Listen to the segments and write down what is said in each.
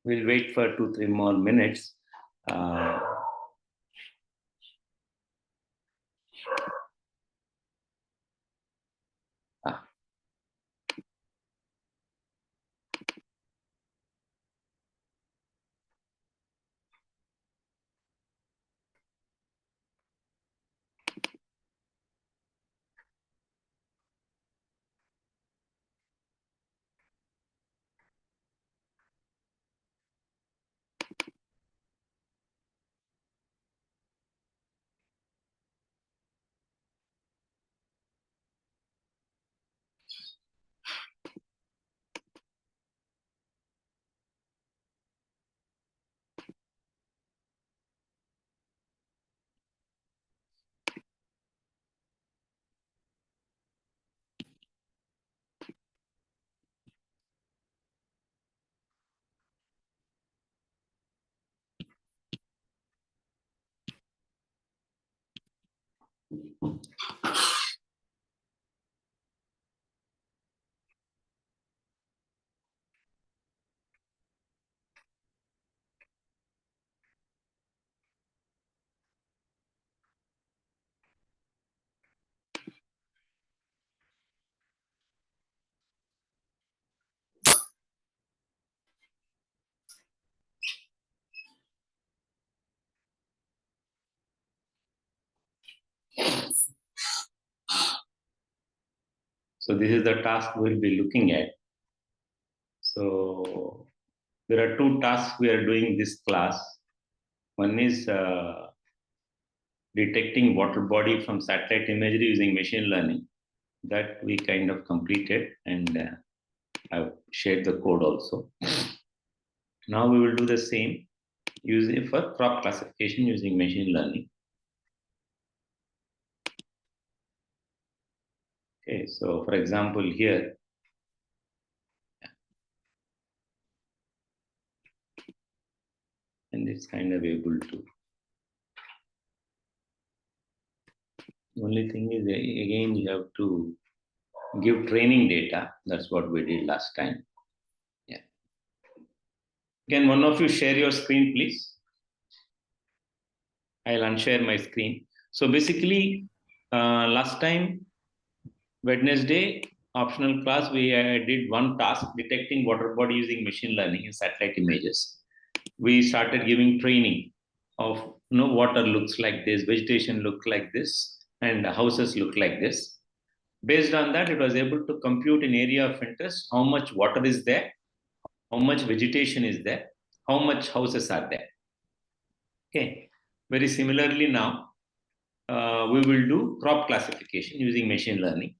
We'll wait for 2-3 more minutes. So this is the task we'll be looking at. So there are two tasks we are doing this class. One is detecting water body from satellite imagery using machine learning. That we kind of completed, and I've shared the code also. Now we will do the same using for crop classification using machine learning. Okay, so for example here, and it's kind of able to. The only thing is, again, you have to give training data. That's what we did last time. Yeah. Can one of you share your screen, please? I'll unshare my screen. So basically, last time, Wednesday, optional class, we did one task, detecting water body using machine learning in satellite images. We started giving training of water looks like this, vegetation looks like this, and houses look like this. Based on that, it was able to compute an area of interest, how much water is there, how much vegetation is there, how much houses are there. Okay. Very similarly now, we will do crop classification using machine learning.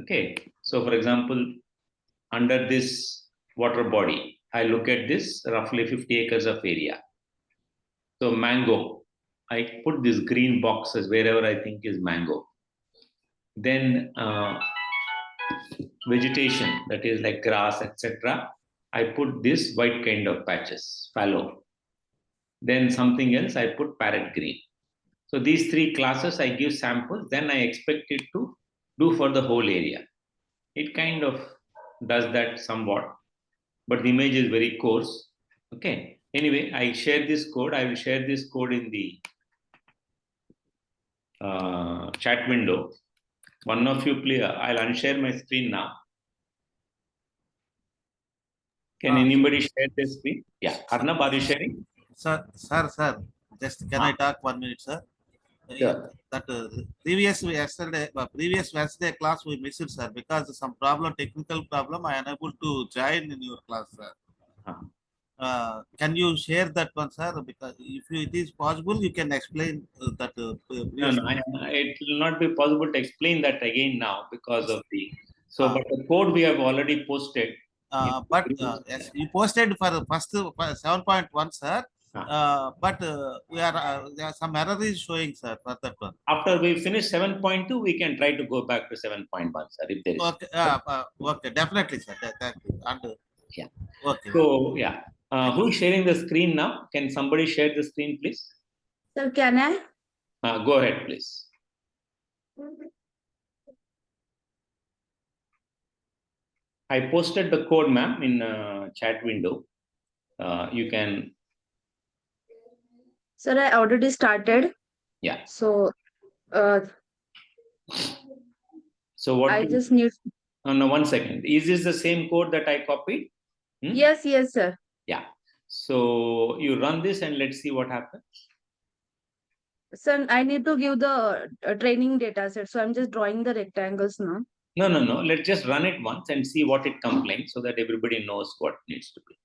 Okay. So for example, under this water body, I look at this roughly 50 acres of area. So mango, I put these green boxes wherever I think is mango. Then vegetation, that is like grass, etc. I put this white kind of patches, fallow. Then something else, I put parrot green. So these three classes, I give samples, then I expect it to do for the whole area. It kind of does that somewhat, but the image is very coarse. Okay. Anyway, I share this code. I will share this code in the chat window. One of you, please, I'll unshare my screen now. Can anybody share the screen? Yeah. Arnab, are you sharing? Sir. Just can I talk 1 minute, sir? Sure. That previous Wednesday class we missed, sir, because of some technical problem. I am unable to join in your class, sir. Can you share that one, sir? Because if it is possible, you can explain that. No, it will not be possible to explain that again now because of the. So, but the code we have already posted. But yes, you posted for the first 7.1, sir. But there are some error is showing, sir, for that one. After we finish 7.2, we can try to go back to 7.1, sir, if there is. Okay, okay, definitely, sir. Thank you. And, yeah. Okay. So, yeah. Who is sharing the screen now? Can somebody share the screen, please? Sir, can I? Go ahead, please. I posted the code, ma'am, in chat window. You can. Sir, I already started. Yeah. So So what? I just need. No, 1 second. Is this the same code that I copied? Yes, sir. Yeah. So you run this and let's see what happens. Sir, I need to give the training data set. So I'm just drawing the rectangles now. No. Let's just run it once and see what it complains so that everybody knows what needs to be.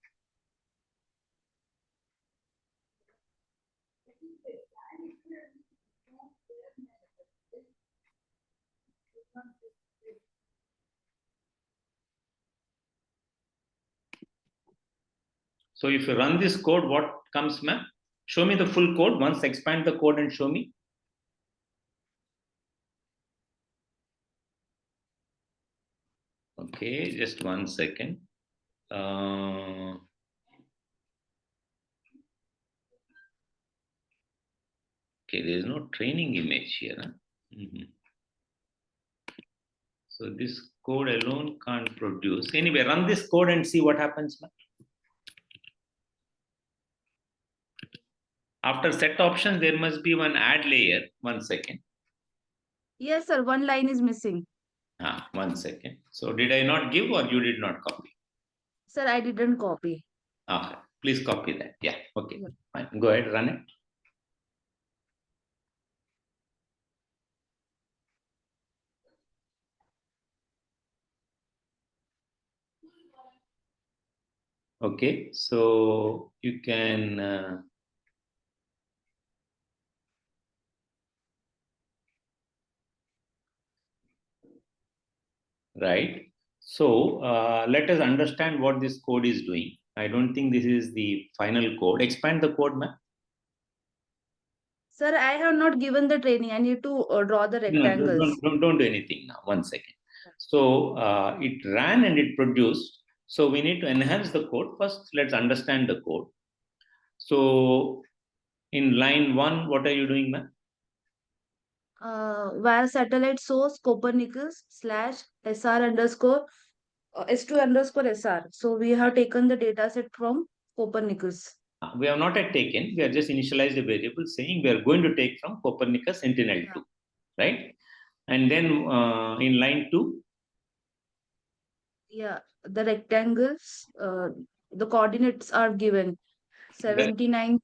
So if you run this code, what comes, ma'am? Show me the full code. Once expand the code and show me. Okay, just 1 second. Okay, there is no training image here. Huh? So this code alone can't produce. Anyway, run this code and see what happens, ma'am. After set options, there must be one add layer. 1 second. Yes, sir. One line is missing. 1 second. So did I not give or you did not copy? Sir, I didn't copy. Okay. Please copy that. Yeah. Okay. Yeah. Fine. Go ahead, run it. Okay. So you can. Right. So let us understand what this code is doing. I don't think this is the final code. Expand the code, ma'am. Sir, I have not given the training. I need to draw the rectangles. No, don't do anything now. 1 second. So it ran and it produced. So we need to enhance the code. First, let's understand the code. So in line 1, what are you doing, ma'am? Where satellite source Copernicus / SR underscore S2 underscore SR. So we have taken the data set from Copernicus. We have not yet taken. We have just initialized a variable saying we are going to take from Copernicus Sentinel-2, right? And then in line 2. Yeah, the rectangles, the coordinates are given 79.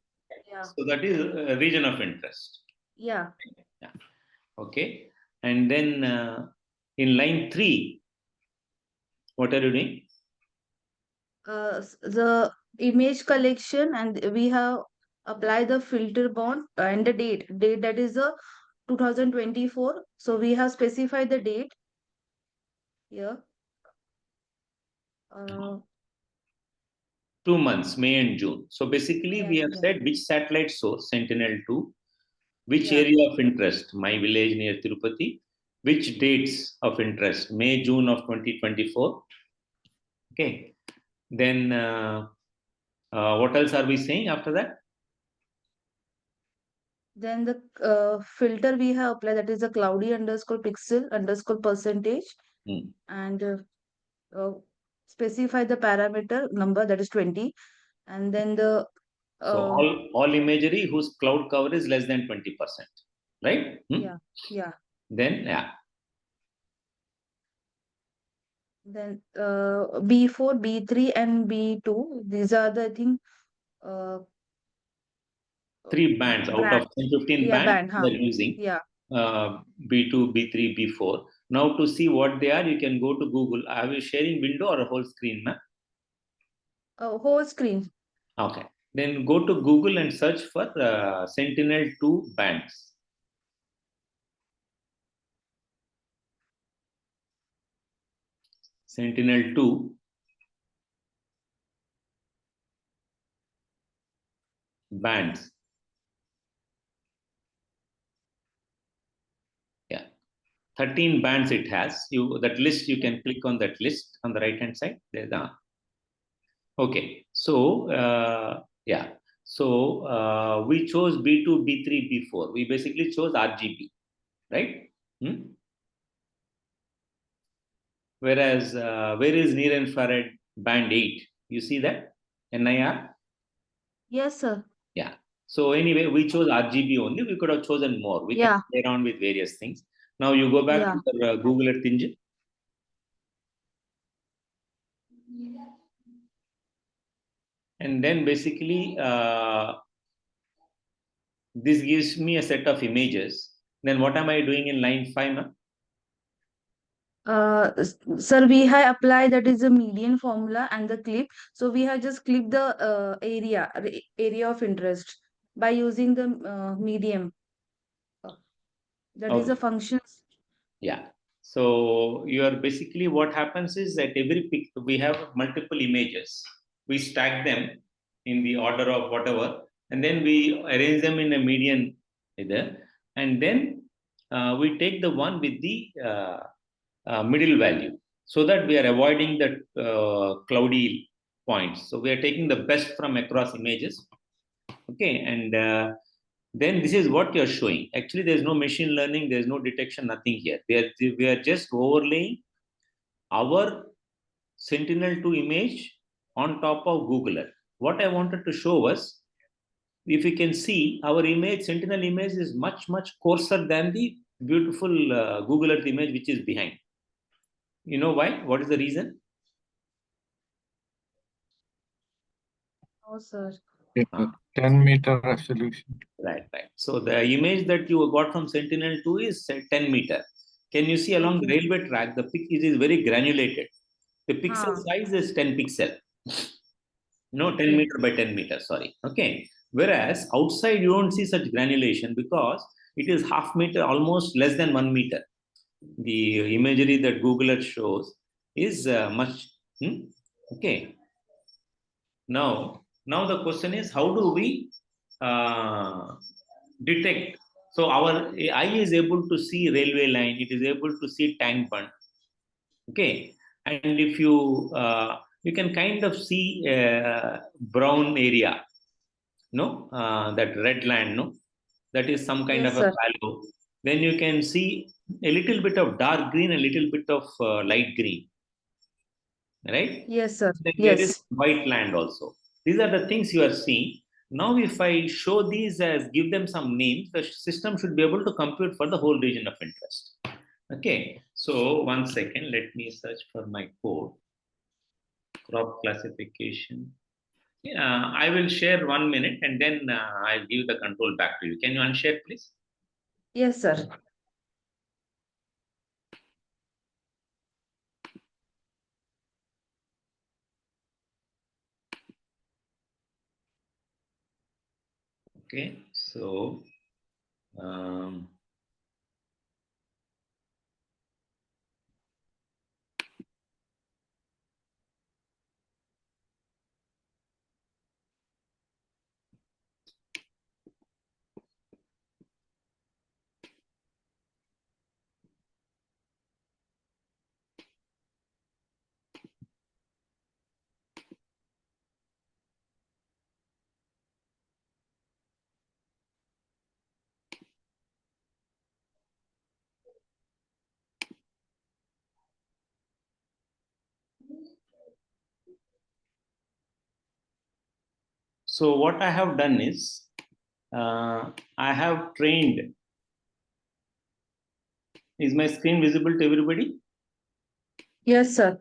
Yeah. So that is a region of interest. Yeah. Okay. And then in line 3, what are you doing? The image collection, and we have applied the filter bond and the date that is the 2024. So we have specified the date here. 2 months, May and June. So basically, we have Yeah. said which satellite source, Sentinel-2, which Yeah. area of interest, my village near Tirupati, which dates of interest, May, June of 2024. Okay. Then what else are we saying after that? Then the filter we have applied, that is a cloudy underscore pixel underscore percentage, and specify the parameter number, that is 20, and then the so all imagery whose cloud cover is less than 20%, right? Yeah. Then Then B4, B3, and B2. These are the, I think, 3 bands out of 15 bands they're using. Yeah. B2, B3, B4. Now to see what they are, you can go to Google. Are you sharing window or a whole screen, ma'am? Whole screen. Okay. Then go to Google and search for Sentinel-2 bands. Sentinel-2 bands. Yeah. 13 bands it has. That list, you can click on that list on the right hand side. There's okay. So yeah. So we chose B2, B3, B4. We basically chose RGB, right? Whereas where is near infrared band 8? You see that? NIR? Yes, sir. Yeah. So anyway, we chose RGB only. We could have chosen more. We can Yeah. play around with various things. Now you go back Yeah. to the Google Earth engine. And then basically, this gives me a set of images. Then what am I doing in line 5, ma'am? Sir, we have applied that is a median formula and the clip. So we have just clipped the area of interest by using the medium. That is a Okay. function. Yeah. So you are basically what happens is that every pic we have multiple images. We stack them in the order of whatever, and then we arrange them in a median either, and then we take the one with the middle value, so that we are avoiding the cloudy points. So we are taking the best from across images. Okay, and then this is what you're showing. Actually, there's no machine learning, there's no detection, nothing here. We are just overlaying our Sentinel-2 image on top of Google Earth. What I wanted to show was, if you can see, our image, Sentinel image, is much, much coarser than the beautiful Google Earth image which is behind. You know why? What is the reason? Oh, sir. 10-meter resolution. Right, right. So the image that you got from Sentinel-2 is 10 meter. Can you see along the Okay. railway track, the pic is very granulated. The pixel Huh. size is 10 pixel. No, 10 Okay. meter by 10 meter, sorry. Okay. Whereas outside you don't see such granulation because it is half meter, almost less than 1 meter. The imagery that Google Earth shows is much. Okay. Now the question is, how do we detect? So our eye is able to see railway line, it is able to see tank bund. Okay, and if you can kind of see brown area, no, that red land, no, that is some kind Yes, of a sir. fallow. Then you can see a little bit of dark green, a little bit of light green, right? Yes, sir. Then there is Yes. white land also. These are the things you are seeing. Now, if I show these as give them some names, the system should be able to compute for the whole region of interest. Okay, so 1 second, let me search for my code. Crop classification. Yeah, I will share 1 minute and then I'll give the control back to you. Can you unshare, please? Yes, sir. Okay, so um, so what I have done is I have trained. Is my screen visible to everybody? Yes, sir.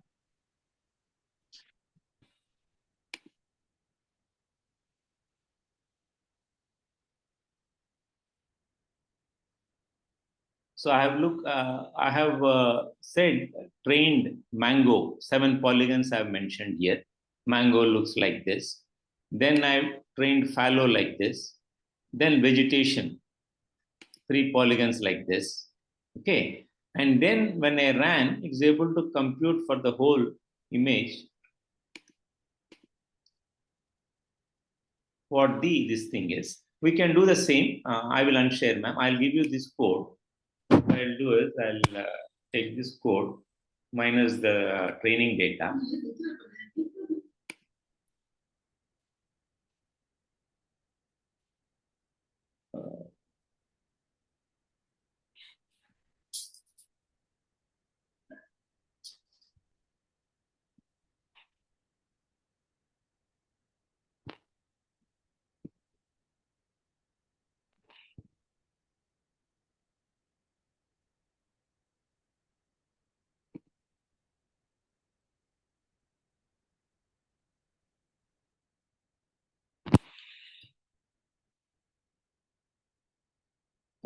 So I have said trained mango, 7 polygons I have mentioned here. Mango looks like this. Then I trained fallow like this. Then vegetation, 3 polygons like this. Okay. And then when I ran, it's able to compute for the whole image what this thing is. We can do the same. I will unshare, ma'am. I'll give you this code. What I'll do is I'll take this code minus the training data.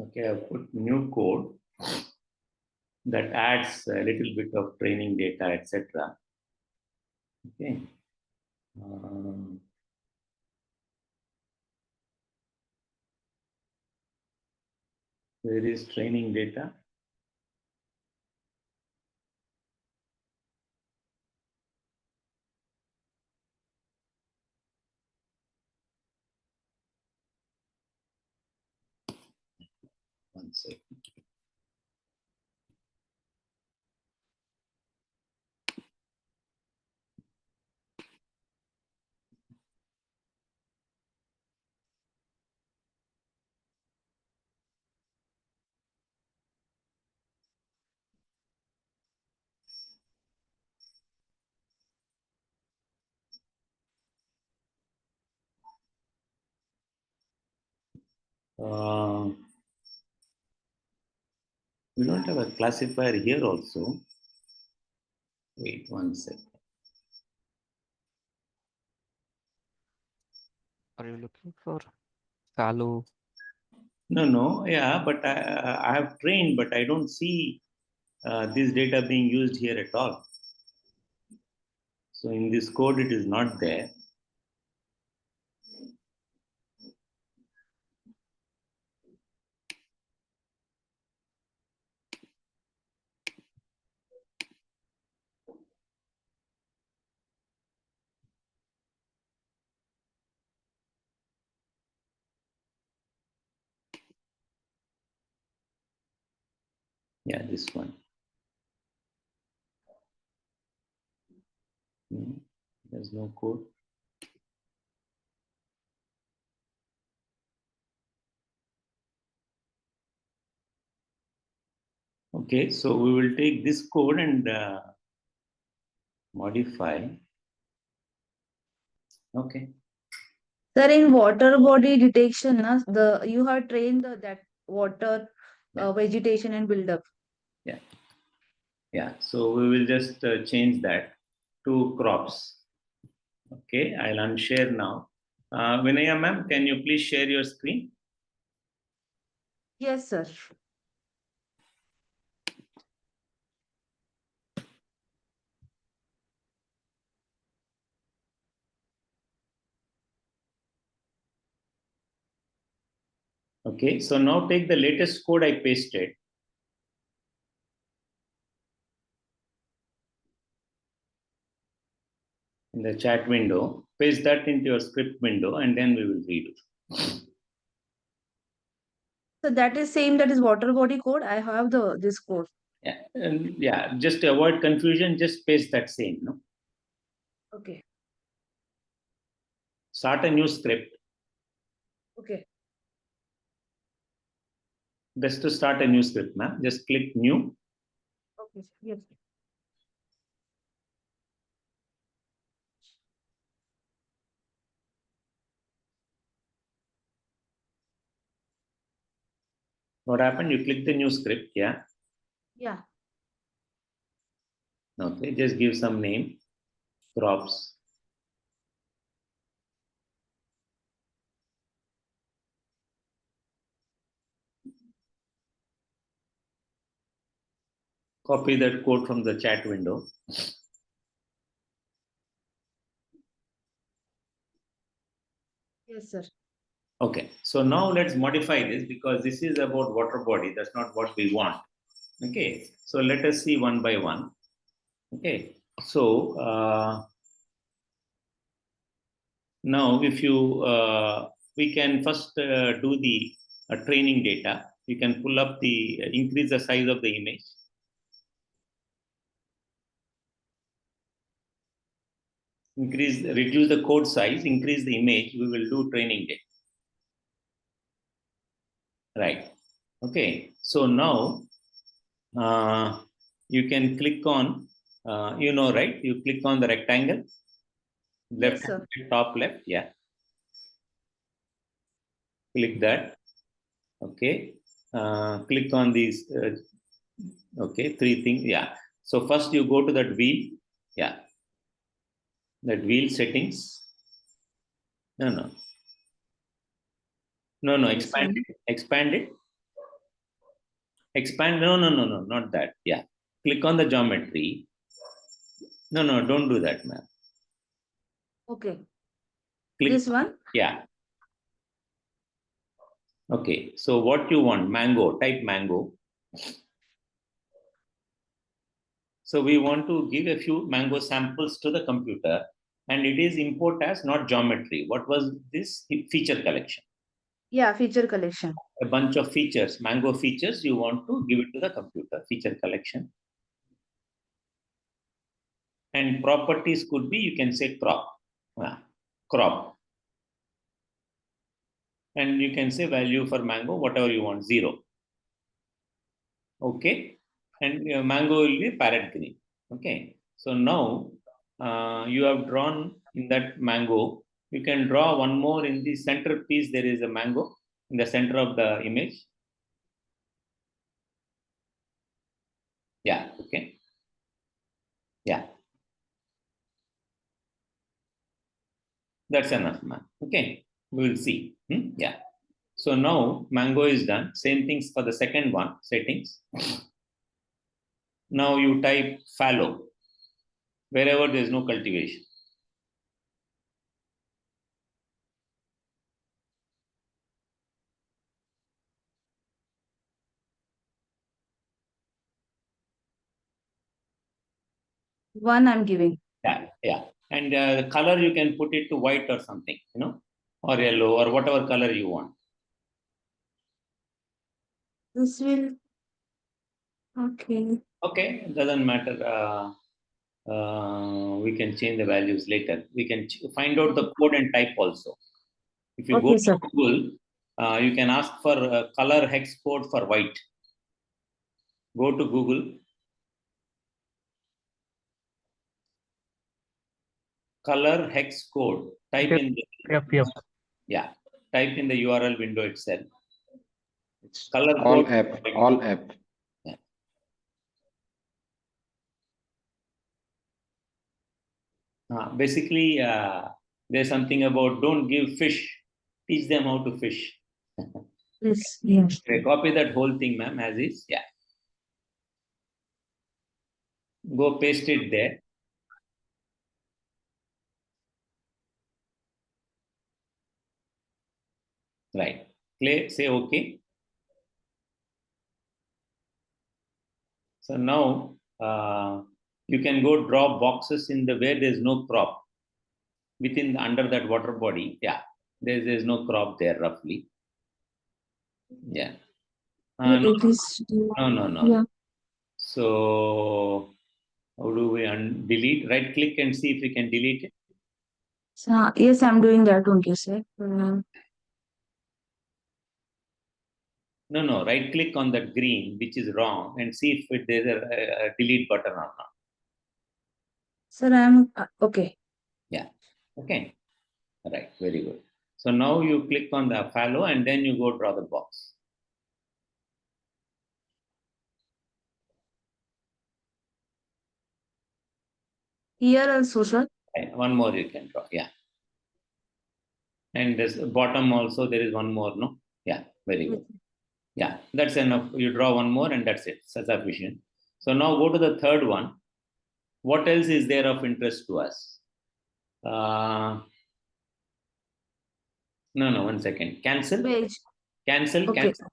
Okay, I've put new code that adds a little bit of training data, etc. Okay. Where is training data? One second. We don't have a classifier here also. Wait one second. Are you looking for shallow? No, yeah, but I have trained, but I don't see this data being used here at all. So in this code, it is not there. Yeah, this one. No, there's no code. Okay, so we will take this code and modify. Okay. Sir, in water body detection, you have trained that water vegetation and buildup. Yeah, so we will just change that to crops. Okay, I'll unshare now. Vinaya ma'am, can you please share your screen? Yes, sir. Okay, so now take the latest code I pasted. In the chat window, paste that into your script window, and then we will read it. So that is same, that is water body code. I have this code. Yeah, and yeah, just to avoid confusion, just paste that same. No, Okay. start a new script. Okay. Best to start a new script, ma'am. Just click new. Okay. Yes. What happened? You click the new script, yeah. Yeah. Okay, just give some name, crops. Copy that code from the chat window. Yes, sir. Okay, so now let's modify this because this is about water body. That's not what we want. Okay, so let us see one by one. Okay, so now if you, we can first do the training data. You can pull up the, increase the size of the image. Reduce the code size, increase the image, we will do training data. Right. Okay, so now you can click on, right? You click on the rectangle, left, Yes, sir. top left, yeah. Click that. Okay. Click on these, okay, three things, yeah. So first you go to that wheel, yeah. That wheel settings. No, This expand one. it, expand it. Expand. No, not that. Yeah. Click on the geometry. No, don't do that, ma'am. Okay. Click. This one? Yeah. Okay. So what you want? Mango. Type mango. So we want to give a few mango samples to the computer, and it is import as not geometry. What was this? Feature collection. Yeah, feature collection. A bunch of features, mango features, you want to give it to the computer, feature collection. And properties could be, you can say crop. Crop. And you can say value for mango, whatever you want, 0. Okay. And mango will be parrot green. Okay. So now you have drawn in that mango. You can draw one more in the center piece. There is a mango in the center of the image. Yeah. Okay. Yeah. That's enough, man. Okay. We will see. Yeah. So now mango is done. Same things for the second one, settings. Now you type fallow wherever there is no cultivation. One I'm giving. Yeah. And the color you can put it to white or something, or yellow or whatever color you want. This will. Okay. Okay, it doesn't matter. We can change the values later. We can find out the code and type also. If you go Okay, sir. to Google, you can ask for color hex code for white. Go to Google. Color hex code. Type in the yeah. Type in the URL window itself. It's Color all code. app, all app. Yeah. Basically, there's something about don't give fish, teach them how to fish. This, yes. Okay, copy that whole thing, ma'am, as is. Yeah. Go paste it there. Right. Say OK. So now you can go draw boxes in the where there's no crop within under that water body. Yeah. There's no crop there roughly. Yeah. No. It is. No. Yeah. So how do we delete? Right click and see if we can delete it. So, yes, I'm doing that only, sir. No. Right click on that green, which is wrong, and see if there's a delete button or not. Sir, I'm okay. Yeah. Okay. Right. Very good. So now you click on the fallow and then you go draw the box. Here also, sir. Right. One more you can draw. Yeah. And this bottom also there is one more. No. Yeah. Very good. Yeah. That's enough. You draw one more and that's it. That's sufficient. So now go to the third one. What else is there of interest to us? No. 1 second. Cancel. Page. Cancel. Okay. Cancel.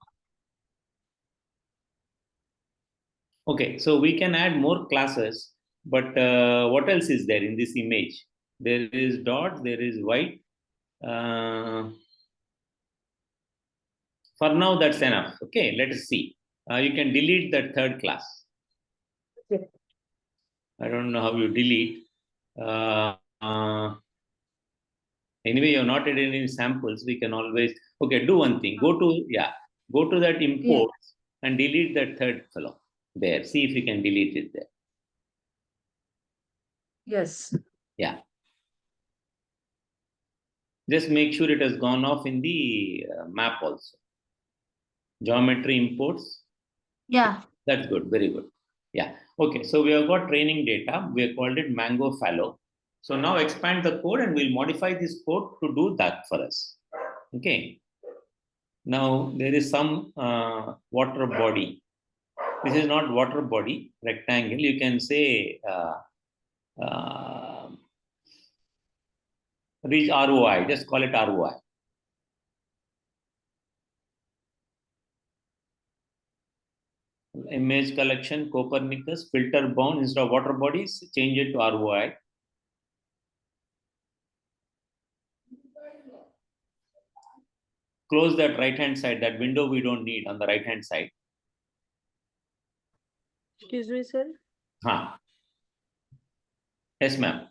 Okay. So we can add more classes. But what else is there in this image? There is dot. There is white. For now, that's enough. Okay. Let us see. You can delete that third class. Okay. I don't know how you delete. Anyway, you're not added any samples. We can always, okay, do one thing. Go to that import and delete that third fellow there. See if you can delete it there. Yes. Yeah. Just make sure it has gone off in the map also. Geometry imports. Yeah. That's good. Very good. Yeah. Okay. So we have got training data. We have called it Mango Fallow. So now expand the code and we'll modify this code to do that for us. Okay. Now there is some water body. This is not water body, rectangle. You can say reach ROI. Just call it ROI. Image collection, Copernicus, filter bound instead of water bodies, change it to ROI. Close that right hand side, that window we don't need on the right hand side. Excuse me, sir. Yes, ma'am.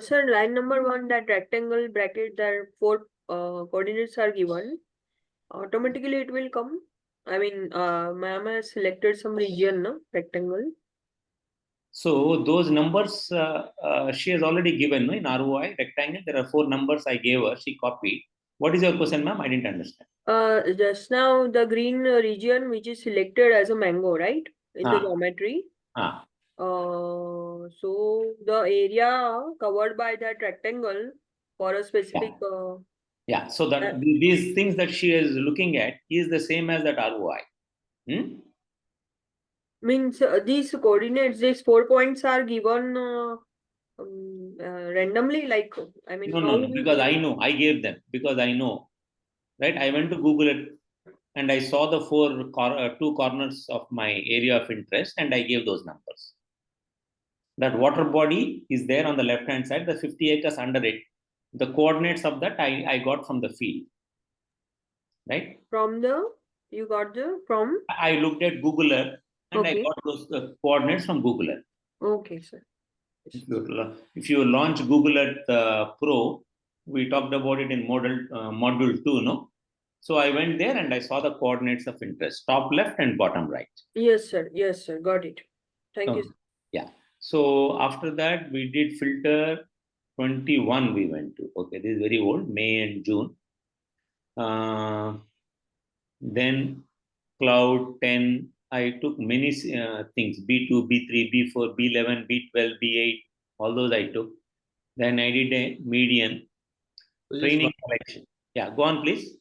Sir, line number 1, that rectangle bracket, there 4 coordinates are given. Automatically it will come. I mean, ma'am has selected some region, no? Rectangle. So those numbers she has already given, no, in ROI rectangle. There are 4 numbers I gave her. She copied. What is your question, ma'am? I didn't understand. Just now the green region which is selected as a mango, right? In the Ah. geometry. Ah. So the area covered by that rectangle for a specific. Yeah. So that these things that she is looking at is the same as that ROI. Means these coordinates, these 4 points are given randomly, like, I mean, No, because I know, I gave them because I know, right? I went to Google it and I saw the 2 corners of my area of interest and I gave those numbers. That water body is there on the left hand side, the 50 acres under it. The coordinates of that I got from the field, right? You got from? I looked at Google Earth and I got those coordinates from Google Earth. Okay, sir. If you launch Google Earth Pro, we talked about it in module 2, no? So I went there and I saw the coordinates of interest, top left and bottom right. Yes, sir. Yes, sir. Got it. Thank you. Yeah. So after that, we did filter 21 we went to. Okay, this is very old, May and June. Then cloud 10, I took many things, B2, B3, B4, B11, B12, B8, all those I took. Then I did a median training collection. Yeah, go on, please.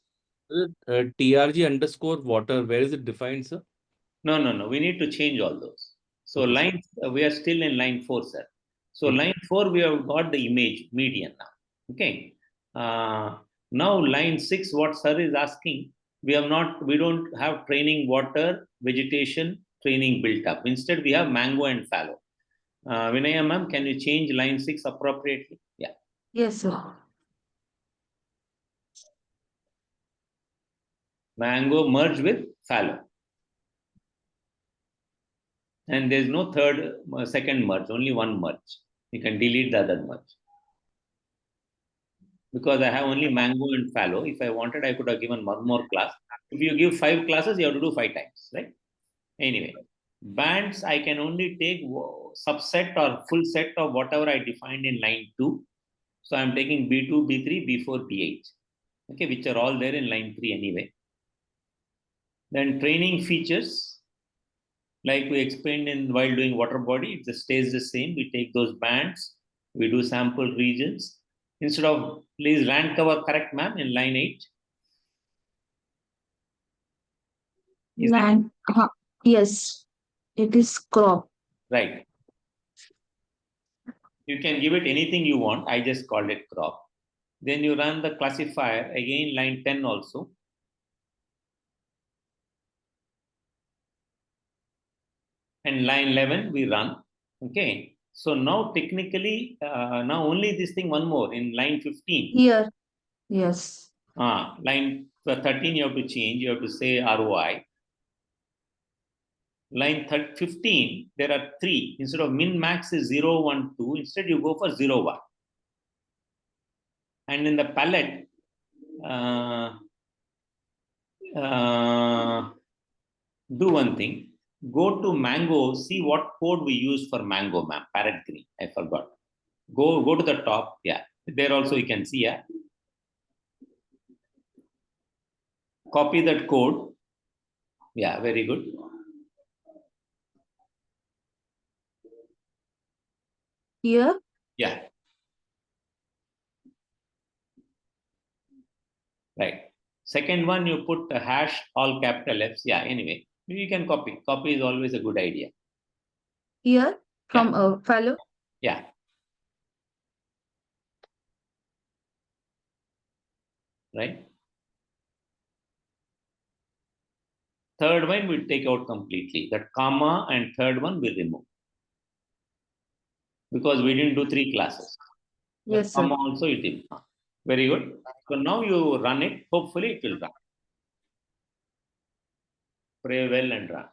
TRG underscore water, where is it defined, sir? No. We need to change all those. So line, we are still in line 4, sir. So line 4, we have got the image median now. Okay. Now line 6, what sir is asking, we don't have training water, vegetation, training built up. Instead, we have mango and fallow. Vinaya ma'am, can you change line 6 appropriately? Yeah. Yes, sir. Mango merge with fallow. And there's no second merge, only one merge. You can delete the other merge. Because I have only mango and fallow. If I wanted, I could have given one more class. If you give 5 classes, you have to do 5 times, right? Anyway, bands, I can only take subset or full set of whatever I defined in line 2. So I'm taking B2, B3, B4, B8. Okay, which are all there in line 3 anyway. Then training features, like we explained while doing water body, it stays the same. We take those bands, we do sample regions. Instead of, please land cover correct, ma'am, in line 8. Yes, it is crop. Right. You can give it anything you want. I just called it crop. Then you run the classifier, again line 10 also. And line 11 we run. Okay. So now technically, now only this thing one more in line 15. Here, yes. Line 13 you have to change. You have to say ROI. Line 15, there are 3. Instead of min max is 0, 1, 2. Instead you go for 0, 1. And in the palette, do one thing. Go to mango, see what code we use for mango, ma'am. Parrot green, I forgot. Go to the top. Yeah, there also you can see. Yeah, copy that code. Yeah, very good. Here. Yeah. Right. Second one, you put the hash all capital Fs. Yeah. Anyway, You can copy. Copy is always a good idea. Here from fellow. Yeah. Right. Third one we take out completely. That comma and third one we remove. Because we didn't do 3 classes. Yes, sir. Comma also it is. Very good. So now you run it. Hopefully it will run. Pray well and run.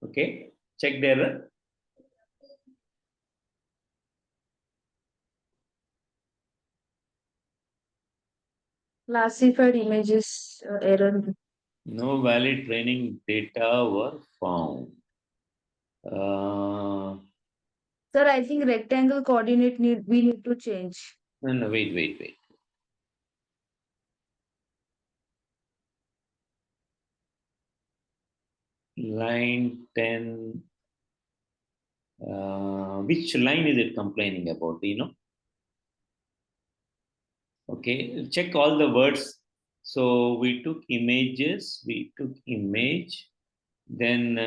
Okay. Check the error. Classified images error. No valid training data were found. Sir, I think rectangle coordinate we need to change. No, wait. Line 10. Which line is it complaining about? Do you know? Okay, check all the words. So we took images, then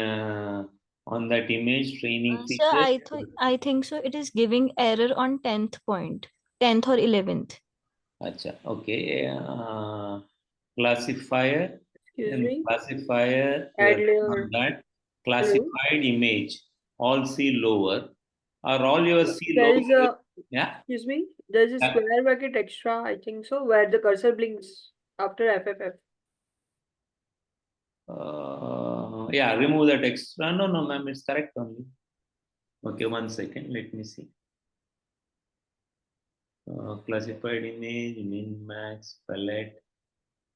on that image training Sir, features. I think so. It is giving error on 10th point, 10th or 11th. Acha, okay. Classifier. Excuse Then me. classifier. Add On layer. that classified image. All see lower. Or all your see There lower. is a, Yeah. excuse me, there's a Yeah. square bracket extra, I think so, where the cursor blinks after FFF. Yeah, remove that extra. No, ma'am, it's correct only. Okay, 1 second. Let me see. Classified image, min, max, palette.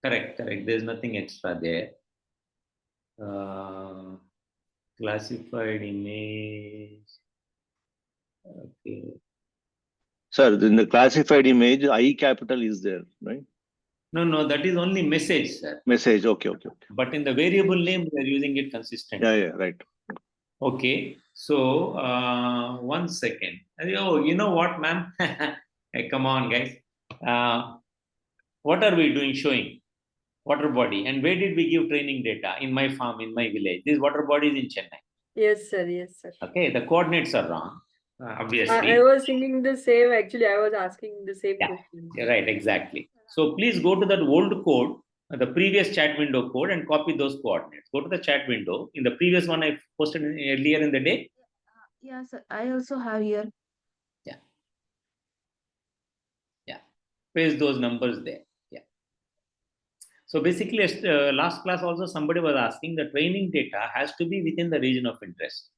Correct. There's nothing extra there. Classified image. Okay. Sir, in the classified image, I capital is there, right? No, that is only message, sir. Message, okay. But in the variable name, we are using it consistently. Yeah, right. Okay, so 1 second. Oh, you know what, ma'am? Hey, come on, guys. What are we doing? Showing water body. And where did we give training data? In my farm, in my village. This water body is in Chennai. Yes, sir. Yes, sir. Okay, the coordinates are wrong, obviously. I was thinking the same. Actually, I was asking the same question. Right, exactly. So please go to that old code, the previous chat window code, and copy those coordinates. Go to the chat window. In the previous one I posted earlier in the day. Yeah, sir. I also have here. Yeah. Paste those numbers there. Yeah. So basically, last class also somebody was asking the training data has to be within the region of interest.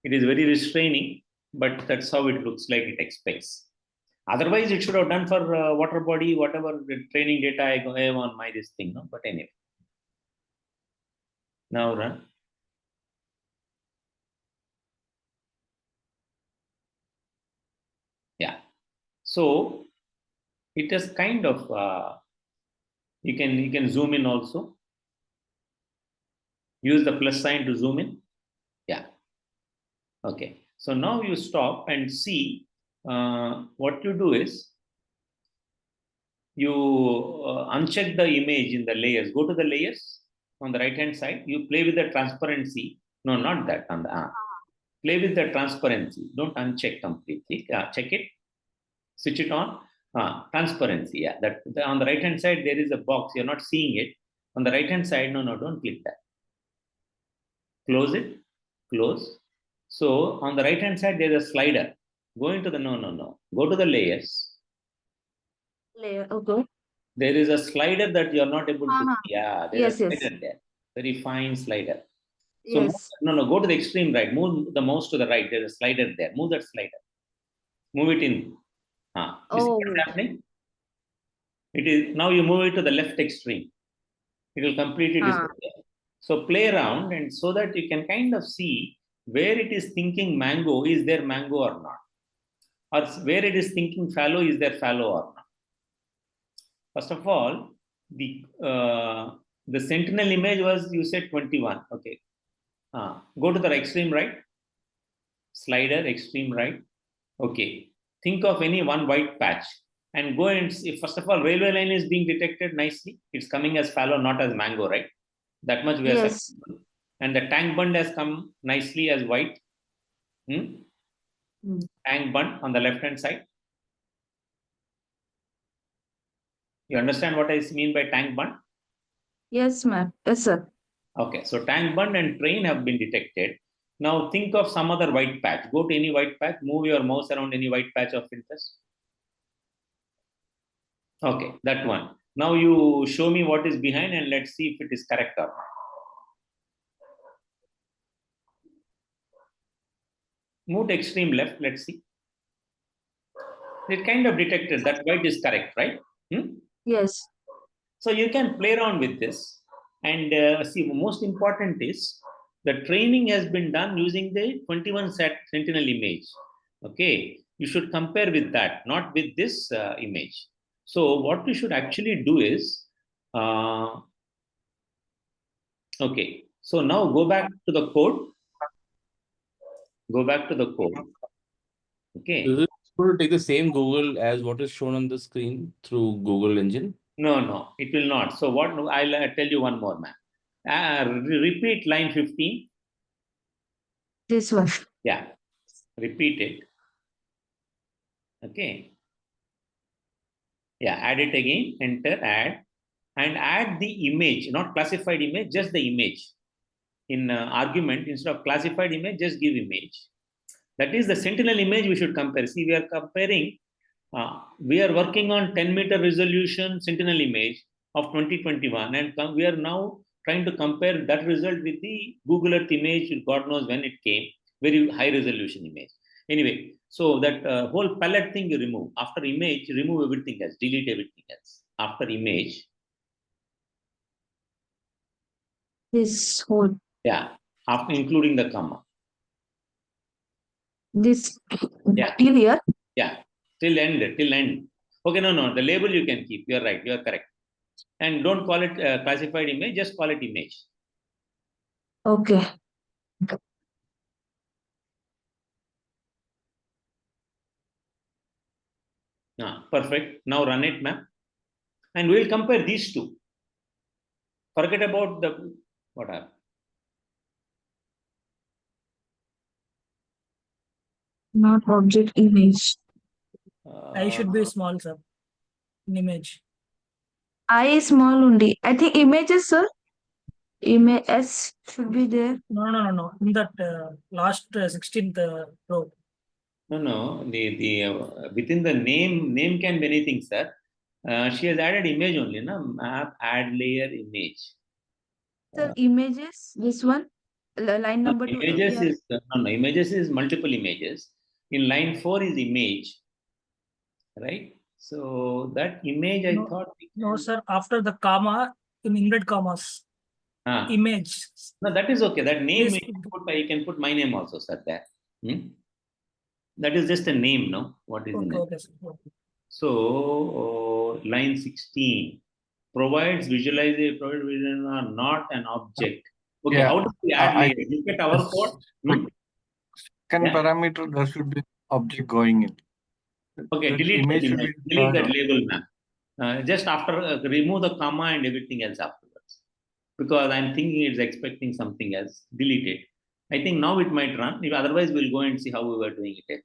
It is very restraining, but that's how it looks like it expects. Otherwise, it should have done for water body, whatever training data I have on my this thing. No? But anyway. Now run. Yeah. So it is kind of you can zoom in also. Use the plus sign to zoom in. Yeah. Okay. So now you stop and see what you do is you uncheck the image in the layers. Go to the layers on the right hand side. You play with the transparency. No, not that. On the play with the transparency. Don't uncheck completely. Check it. Switch it on. Transparency. Yeah. That on the right hand side there is a box. You're not seeing it. On the right hand side, no, don't click that. Close it. Close. So on the right hand side there is a slider. Go into the no. Go to the layers. Layer. Okay. There is a slider that you are not able to see. Yeah, there is Yes, a yes. slider there. Very fine slider. So Yes. go to the extreme right. Move the mouse to the right. There is a slider there. Move that slider. Move it in. You see what's happening? It is now you move it to the left extreme. It will completely disappear. So play around and so that you can kind of see where it is thinking mango, is there mango or not? Or where it is thinking fallow, is there fallow or not? First of all, the sentinel image was, you said 21. Okay. Go to the extreme right. Slider, extreme right. Okay. Think of any one white patch and go and see. First of all, railway line is being detected nicely. It's coming as fallow, not as mango, right? That much we are Yes. successful. And the tank bund has come nicely as white. Tank bund on the left hand side. You understand what I mean by tank bund? Yes, ma'am. Yes, sir. Okay, so tank bund and train have been detected. Now think of some other white patch. Go to any white patch, move your mouse around any white patch of interest. Okay, that one. Now you show me what is behind and let's see if it is correct or not. Move to extreme left, let's see. It kind of detected that white is correct, right? Yes. So you can play around with this and see, most important is the training has been done using the 21 sentinel image. Okay, you should compare with that, not with this image. So what you should actually do is, okay, so now go back to the code. Go back to the code. Okay. Is it possible to take the same Google as what is shown on the screen through Google engine? No, it will not. So what I'll tell you one more, man. Repeat line 15. This one. Yeah, repeat it. Okay. Yeah, add it again, enter, add, and add the image, not classified image, just the image. In argument, instead of classified image, just give image. That is the sentinel image we should compare. See, we are comparing, we are working on 10-meter resolution sentinel image of 2021, and we are now trying to compare that result with the Google Earth image, God knows when it came, very high resolution image. Anyway, so that whole palette thing you remove. After image, remove everything else, delete everything else. After image, This whole. yeah, after including the comma. This. Yeah. Till here. Yeah, till end. Okay, no, the label you can keep. You are right, you are correct. And don't call it classified image, just call it image. Okay. Perfect. Now run it, ma'am. And we'll compare these two. Forget about the what are. Not object image. I should be small, sir. In image. I small only. I think images, sir. Image S should be there. No. In that last 16th row. No. The within the name can be anything, sir. She has added image only, no? Map, add layer, image. Sir, images. This one. Line number 2. Images is images is multiple images. In line 4 is image, right? So that image, I thought. No, sir. After the comma, in inverted commas. Image. No, that is okay. That name, Yes. you can put my name also, sir, there. That is just a name, no? What is the name? Okay, sir. So, line 16 provides visualization are not an object. Okay, Yeah, how do we add layers? Look at our code. Second parameter, there should be object going in. Okay, That delete image that should image. be Delete that turned label, ma'am. Just after, remove the comma and everything else afterwards. Because I'm thinking it's expecting something else. Delete it. I think now it might run. If otherwise, we'll go and see how we were doing it.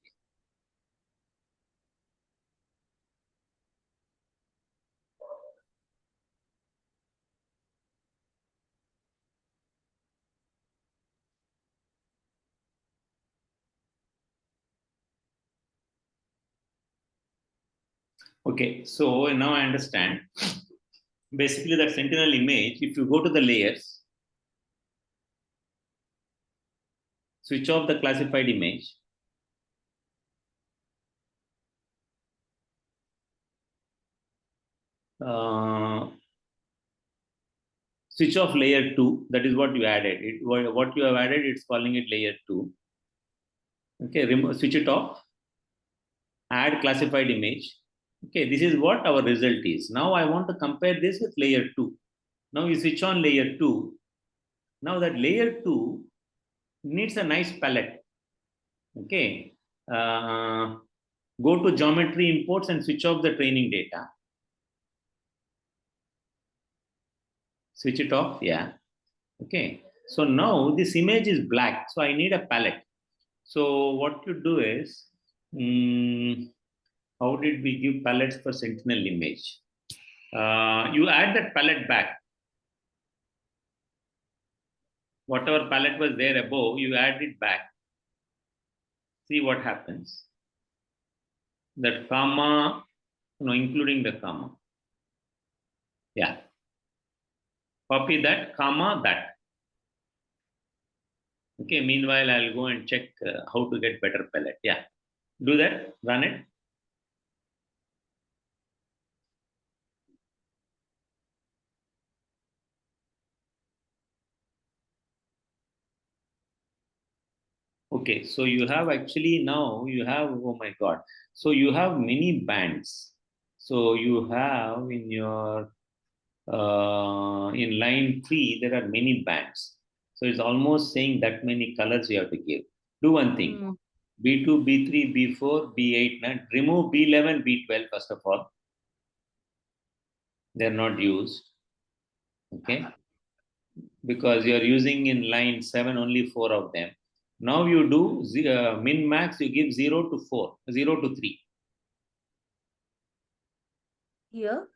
Okay, so now I understand. Basically, that sentinel image, if you go to the layers, switch off the classified image. Switch off layer 2. That is what you added. What you have added, it's calling it layer 2. Okay, switch it off. Add classified image. Okay, this is what our result is. Now I want to compare this with layer 2. Now you switch on layer 2. Now that layer 2 needs a nice palette. Okay. Go to geometry imports and switch off the training data. Switch it off, yeah. Okay. So now this image is black. So I need a palette. So what you do is, how did we give palettes for Sentinel image? You add that palette back. Whatever palette was there above, you add it back. See what happens. That comma, including the comma. Yeah. Copy that, comma, that. Okay, meanwhile, I'll go and check how to get better palette. Yeah. Do that, run it. Okay, so you have actually now you have, oh my God. So you have many bands. So you have in your, in line 3, there are many bands. So it's almost saying that many colors you have to give. Do one thing. B2, B3, B4, B8, and remove B11, B12 first of all. They're not used. Okay. Because you're using in line 7 only 4 of them. Now you do min max, you give 0 to 4, 0 to 3. Here.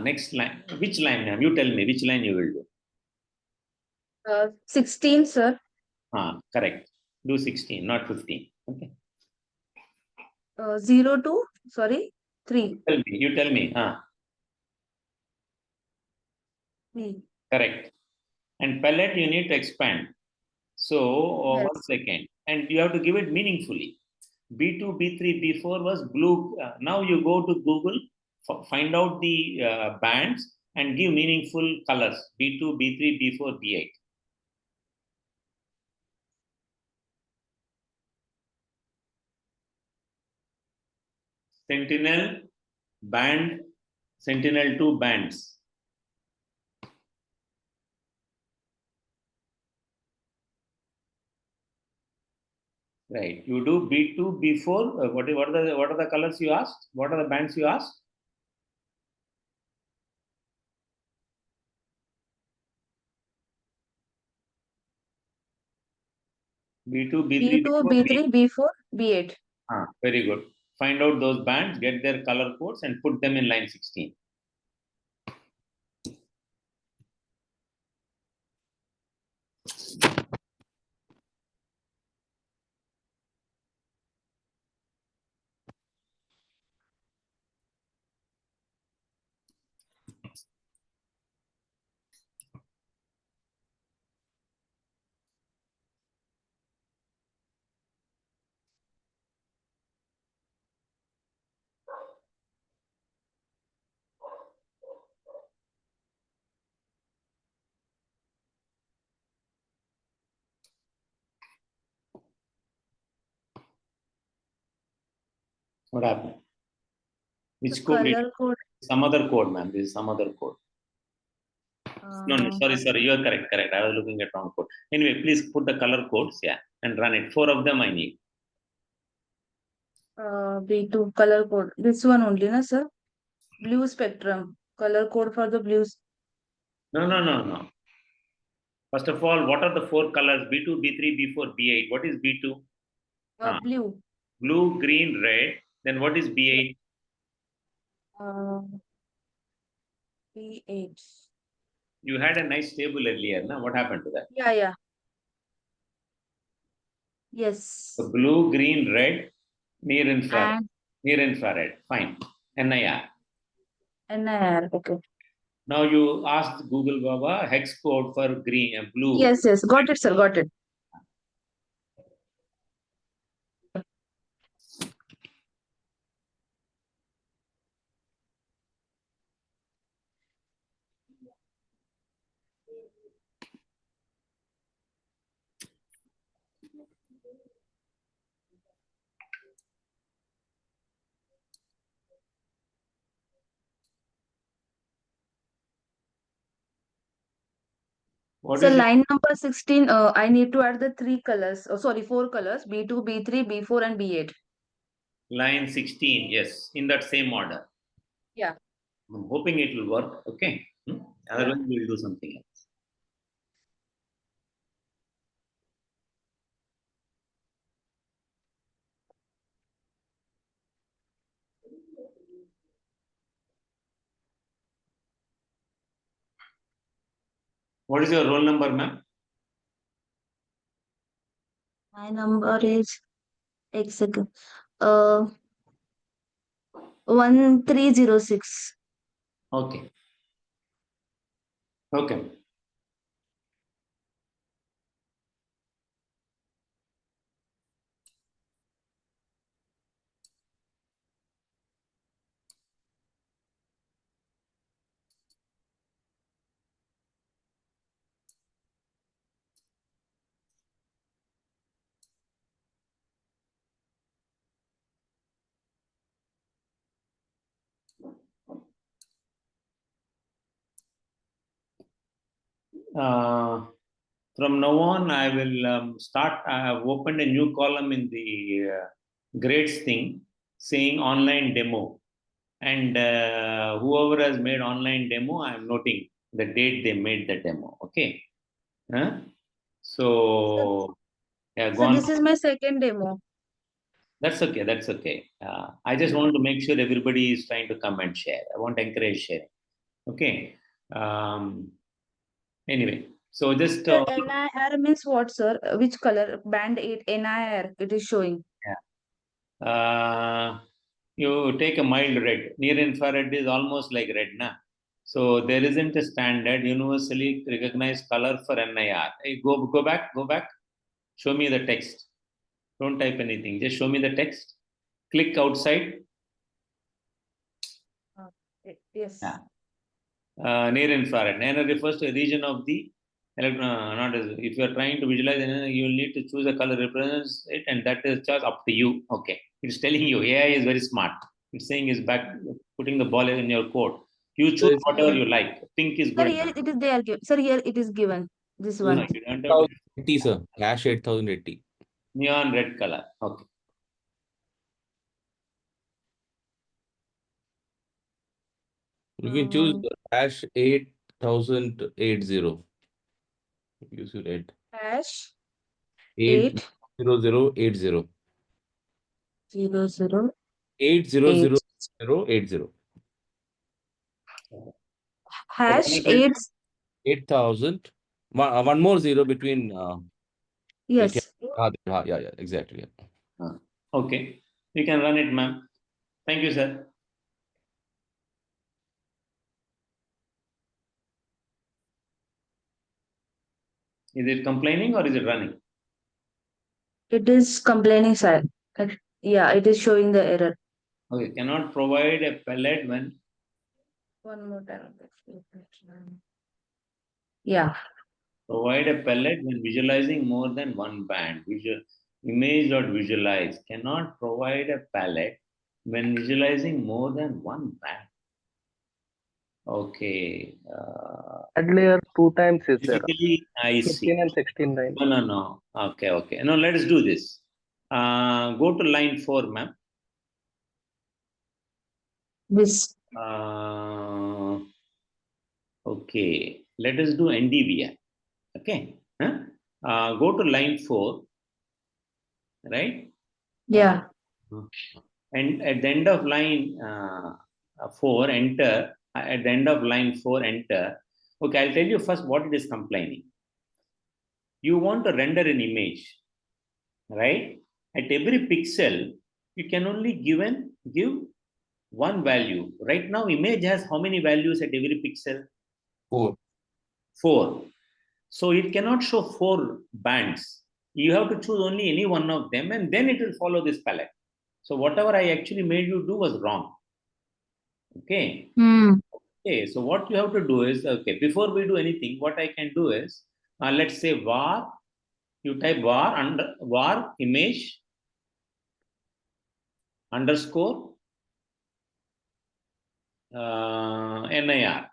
Next line. Which line, ma'am? You tell me which line you will do. 16, sir. Correct. Do 16, not 15. Okay. 0 to, sorry, 3. You tell me. 3. Correct. And palette you need to expand. So, Yes. 1 second. And you have to give it meaningfully. B2, B3, B4 was blue. Now you go to Google, find out the bands and give meaningful colors. B2, B3, B4, B8. Sentinel, band, Sentinel 2 bands. Right. You do B2, B4. What are the colors you asked? What are the bands you asked? B2, B3, B2, B4, B3, B4, B8. Very good. Find out those bands, get their color codes, and put them in line 16. What happened? Which code? Color code. Some other code, ma'am. This is some other code. No, sorry. You are correct. I was looking at wrong code. Anyway, please put the color codes, and run it. 4 of them I need. B2 color code. This one only, na, sir? Blue spectrum. Color code for the blues. No. First of all, what are the 4 colors? B2, B3, B4, B8. What is B2? Blue. Blue, green, red. Then what is B8? B8. You had a nice table earlier. Now, what happened to that? Yeah. Yes. So blue, green, red, near infrared. Near infrared. Fine. NIR. NIR. Okay. Now you asked Google Baba hex code for green and blue. Yes. Got it, sir. Got it. So line number 16, I need to add the 3 colors. Oh, sorry, 4 colors. B2, B3, B4, and B8. line 16, yes, in that same order. Yeah. I'm hoping it will work. Okay. Otherwise, we'll do something else. What is your roll number, ma'am? My number is 1306. Okay. Okay. From now on, I will start. I have opened a new column in the grades thing saying online demo. And whoever has made online demo, I am noting the date they made the demo. Okay. Huh? So, yeah, go So on. this is my second demo. That's okay. That's okay. I just want to make sure everybody is trying to come and share. I want to encourage sharing. Okay. Anyway, so just Sir, NIR means what, sir? Which color? Band 8 NIR it is showing. you take a mild red. Near infrared is almost like red, na? So there isn't a standard universally recognized color for NIR. Hey, go back, go back. Show me the text. Don't type anything. Just show me the text. Click outside. Yes. Yeah. Near infrared. NIR refers to a region of the not as if you are trying to visualize NIR, you will need to choose a color represents it, and that is just up to you. Okay. It's telling you AI is very smart. It's saying is back putting the ball in your court. You choose whatever you like. Pink is Sir, good. here it is there. Sir, here it is given. This No, one. you don't have to. 80, sir. Hash 8080. Neon red color. Okay. You can choose hash 8080. Use your red. Hash 8080. 0080. 800080. Hash 8. 8000. One more zero between. Yes. Yeah, exactly. Yeah. Okay. You can run it, ma'am. Thank you, sir. Is it complaining or is it running? It is complaining, sir. Yeah, it is showing the error. Okay. Cannot provide a palette when. One more time. Yeah. Provide a palette when visualizing more than one band. Image.visualize cannot provide a palette when visualizing more than one band. Okay. Add layer 2 times is there. Basically, I 15 see. and 16 line. No. Okay. No, let us do this. Go to line 4, ma'am. This. Okay. Let us do NDVI. Okay. Go to line 4. Right? Yeah. And at the end of line 4, enter. At the end of line 4, enter. Okay, I'll tell you first what it is complaining. You want to render an image, right? At every pixel, you can only give one value. Right now, image has how many values at every pixel? 4. 4. So it cannot show 4 bands. You have to choose only any one of them, and then it will follow this palette. So whatever I actually made you do was wrong. Okay. Okay. So what you have to do is, okay, before we do anything, what I can do is, let's say var, you type var image underscore NIR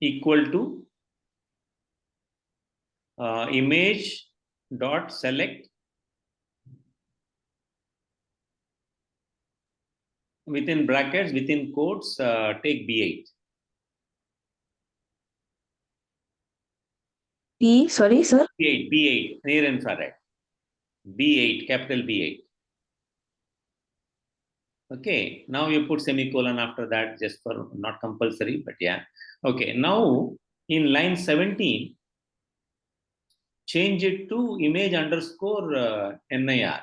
equal to image dot select within brackets, within quotes, take B8. Sorry, sir. B8, near infrared. B8, capital B8. Okay, now you put semicolon after that, just for not compulsory, but yeah. Okay, now in line 17, change it to image underscore NIR.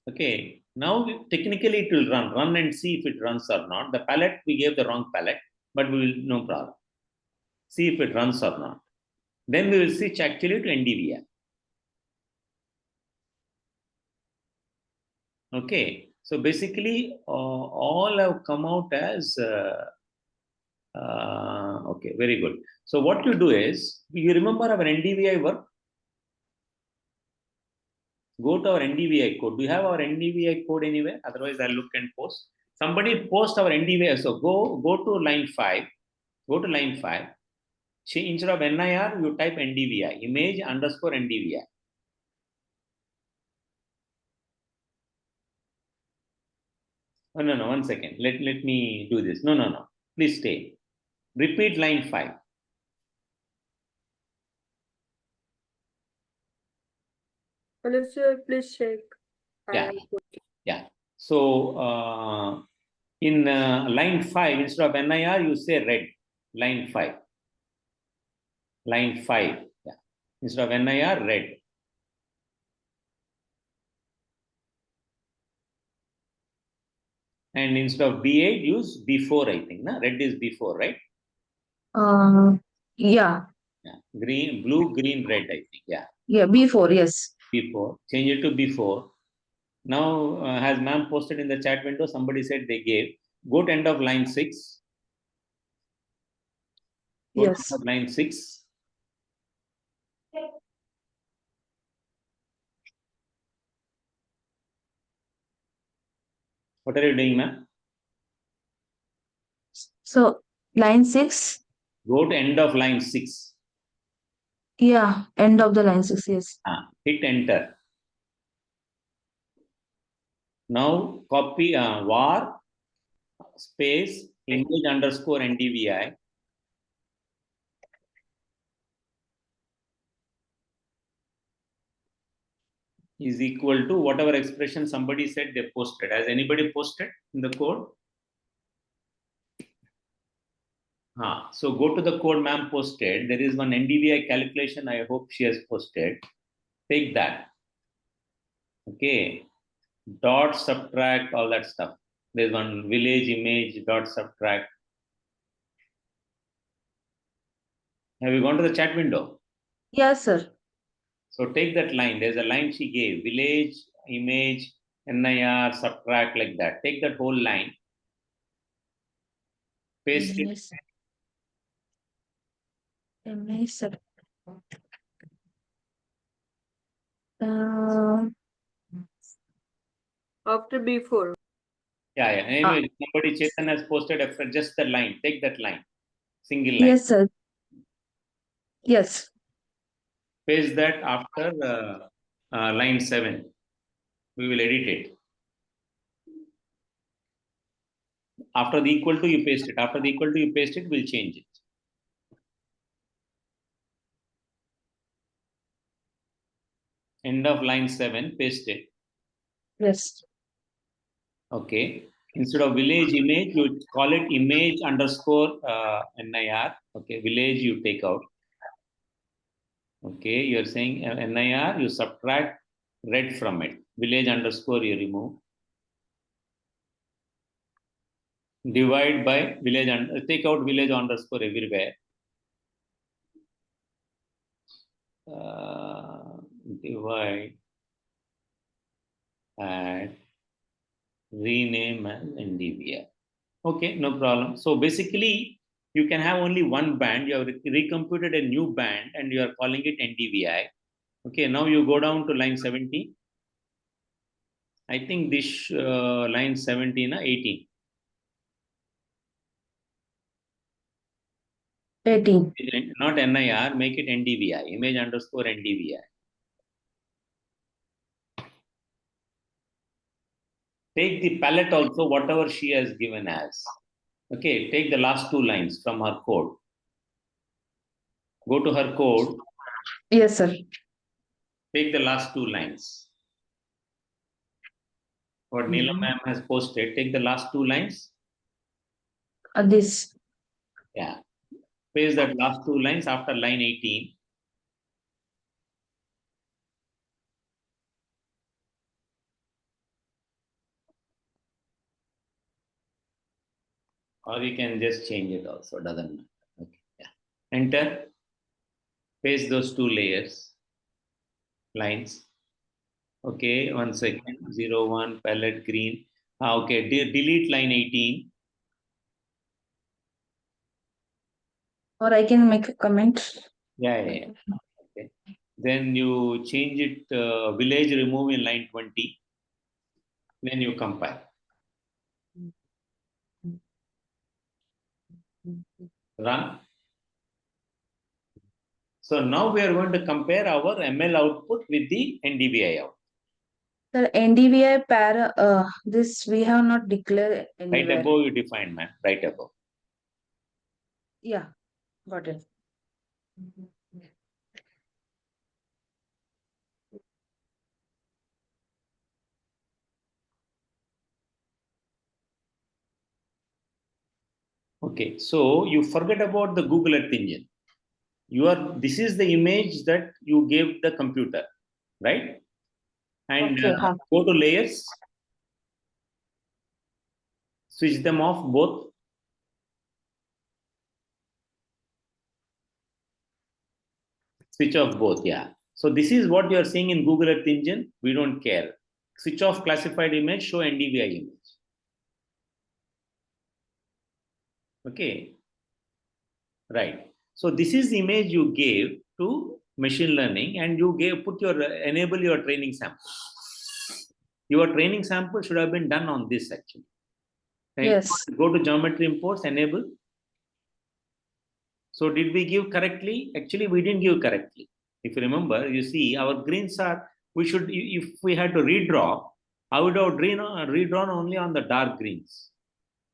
Okay, now technically it will run and see if it runs or not. The palette, we gave the wrong palette, but we will, no problem. See if it runs or not. Then we will switch actually to NDVI. Okay, so basically all have come out as okay, very good. So what you do is, you remember our NDVI work? Go to our NDVI code. Do you have our NDVI code anywhere? Otherwise, I'll look and post. Somebody post our NDVI. So go to line 5. Go to line 5. Instead of NIR, you type NDVI, image underscore NDVI. Oh, no, 1 second. Let me do this. No. Please stay. Repeat line 5. Hello, sir. Please check. Yeah. So in line 5, instead of NIR, you say red. Line 5. Line 5. Yeah. Instead of NIR, red. And instead of B8, use B4, I think. Na? Red is B4, right? Yeah. Green, blue, green, red, I think. Yeah. Yeah, B4, yes. B4. Change it to B4. Now, has ma'am posted in the chat window? Somebody said they gave. Go to end of line 6. Go to Yes. end of line 6. What are you doing, ma'am? So, line 6. Go to end of line 6. Yeah, end of the line 6, yes. Hit enter. Now, copy var space image underscore NDVI. Is equal to whatever expression somebody said they posted. Has anybody posted in the code? So go to the code ma'am posted. There is one NDVI calculation. I hope she has posted. Take that. Okay. Dot subtract, all that stuff. There's one village image dot subtract. Have you gone to the chat window? Yes, sir. So take that line. There's a line she gave. Village, image, NIR, subtract, like that. Take that whole line. Paste it. After B4. Yeah. Anyway, somebody Chetan has posted just the line. Take that line. Single line. Yes, sir. Yes. Paste that after line 7. We will edit it. After the equal to, you paste it. After the equal to, you paste it, we'll change it. End of line 7, paste it. Yes. Okay. Instead of village image, you call it image underscore NIR. Okay. Village you take out. Okay. You're saying NIR, you subtract red from it. Village underscore you remove. Divide by village and take out village underscore everywhere. Divide, add, rename as NDVI. Okay, no problem. So basically, you can have only one band. You have recomputed a new band and you are calling it NDVI. Okay, now you go down to line 17. I think this line 17, 18. 18. Not NIR, make it NDVI, image underscore NDVI. Take the palette also, whatever she has given as. Okay, take the last 2 lines from her code. Go to her code. Yes, sir. Take the last 2 lines. What Neela ma'am has posted, take the last 2 lines. This. Yeah. Paste that last 2 lines after line 18. Or you can just change it also, doesn't matter. Okay. Yeah. Enter. Paste those 2 layers. Lines. Okay, 1 second. 0, 1, palette green. Okay, delete line 18. Or I can make a comment. Yeah. Okay. Then you change it, village remove in line 20. Then you compile. Run. So now we are going to compare our ML output with the NDVI output. The NDVI para, this we have not declared Right anywhere. above you define, man. Right above. Yeah, got it. Okay, so you forget about the Google Earth engine. This is the image that you gave the computer, right? And Okay, go to layers, switch them off both. Switch off both, yeah. So this is what you are seeing in Google Earth engine. We don't care. Switch off classified image, show NDVI image. Okay, right. So this is the image you gave to machine learning, and you enable your training sample. Your training sample should have been done on this actually. Right? Yes. Go to geometry imports, enable. So did we give correctly? Actually, we didn't give correctly. If you remember, you see our greens are, if we had to redraw, I would have redrawn only on the dark greens.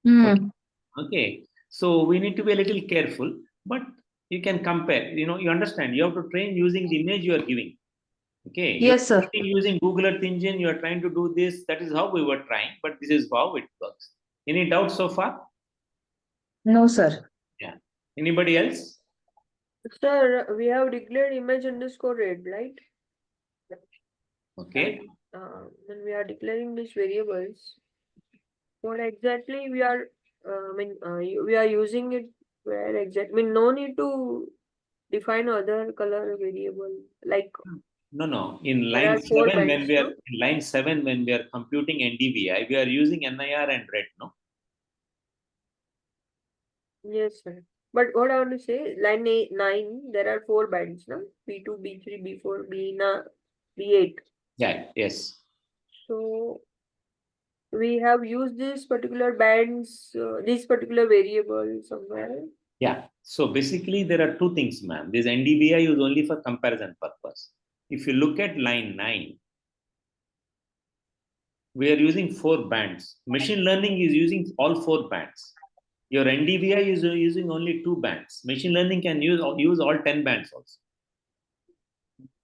Okay. So we need to be a little careful, but you can compare, you understand, you have to train using the image you are giving. Okay. Yes, sir. Using Google Earth engine, you are trying to do this. That is how we were trying, but this is how it works. Any doubts so far? No, sir. Yeah. Anybody else? Sir, we have declared image underscore red, right? Okay. When we are declaring these variables, what exactly we are, we are using it where exactly? No need to define other color variable like. No. In There line are 4 7, bands, in line 7, when we are computing NDVI, we are using NIR and red, no? Yes, sir. But what I want to say, line 9, there are 4 bands, no? B2, B3, B4, B8. Yeah, yes. So we have used this particular bands, this particular variable somewhere. Yeah. So basically, there are 2 things, ma'am. This NDVI is only for comparison purpose. If you look at line 9, we are using 4 bands. Machine learning is using all 4 bands. Your NDVI is using only 2 bands. Machine learning can use all 10 bands also.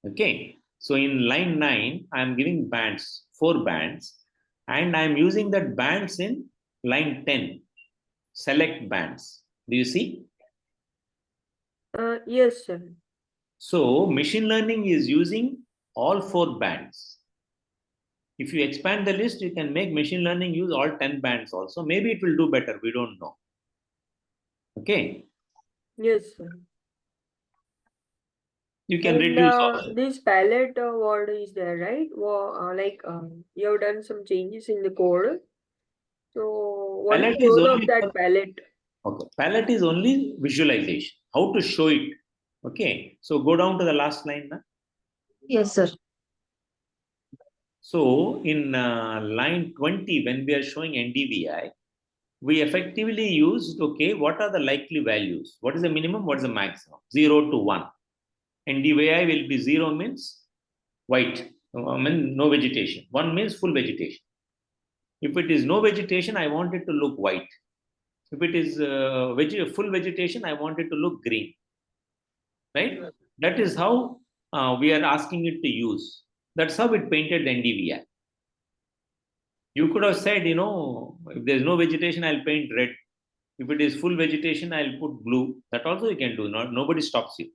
Okay. So in line 9, I am giving bands, 4 bands, and I am using that bands in line 10. Select bands. Do you see? Yes, sir. So machine learning is using all 4 bands. If you expand the list, you can make machine learning use all 10 bands also. Maybe it will do better. We don't know. Okay. Yes, sir. You can And reduce also. this palette word is there, right? You have done some changes in the code. So what is Palette the is role of only that palette? Okay. Palette is only visualization. How to show it. Okay. So go down to the last line now. Yes, sir. So in line 20, when we are showing NDVI, we effectively used, okay, what are the likely values? What is the minimum? What is the maximum? 0 to 1. NDVI will be 0 means white, no vegetation. 1 means full vegetation. If it is no vegetation, I want it to look white. If it is full vegetation, I want it to look green. Right? That is how we are asking it to use. That's how it painted the NDVI. You could have said, if there's no vegetation, I'll paint red. If it is full vegetation, I'll put blue. That also you can do. Nobody stops you.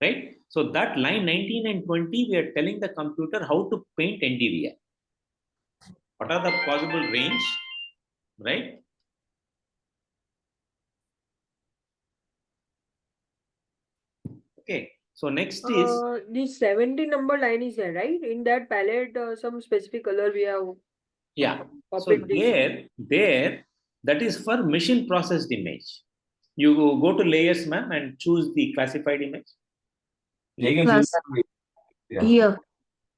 Right? So that line 19 and 20, we are telling the computer how to paint NDVI. What are the possible range? Right? Okay. So next is This 70 number line is there, right? In that palette, some specific color we have. Yeah. So copied this. there, that is for machine processed image. You go to layers, ma'am, and choose the classified image. You can Class- choose that. Here.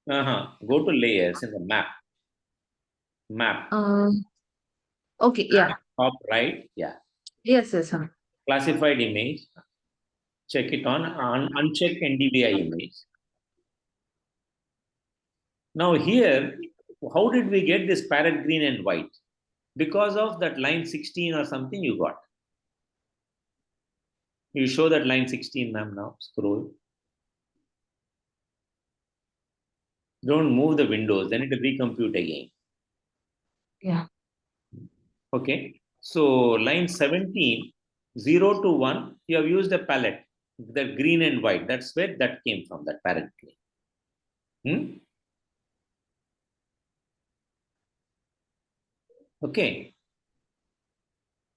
Go to layers in the map. Okay, yeah. Top right, yeah. Yes, yes, sir. Classified image. Check it on uncheck NDVI image. Now here, how did we get this parrot green and white? Because of that line 16 or something you got. You show that line 16, ma'am, now. Scroll. Don't move the windows, then it will recompute again. Yeah. Okay. So line 17, 0 to 1, you have used a palette, the green and white. That's where that came from, that parrot green. Okay.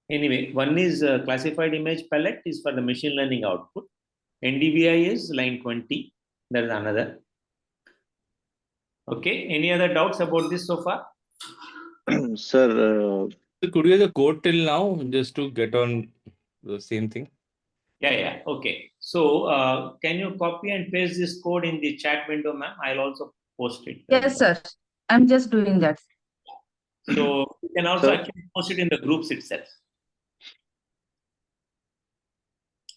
Anyway, one is classified image palette is for the machine learning output. NDVI is line 20. There is another. Okay. Any other doubts about this so far? Sir, Could you use the code till now just to get on the same thing? Yeah. Okay. So can you copy and paste this code in the chat window, ma'am? I'll also post it. Yes, sir. I'm just doing that. So you can also Sir? actually post it in the groups itself.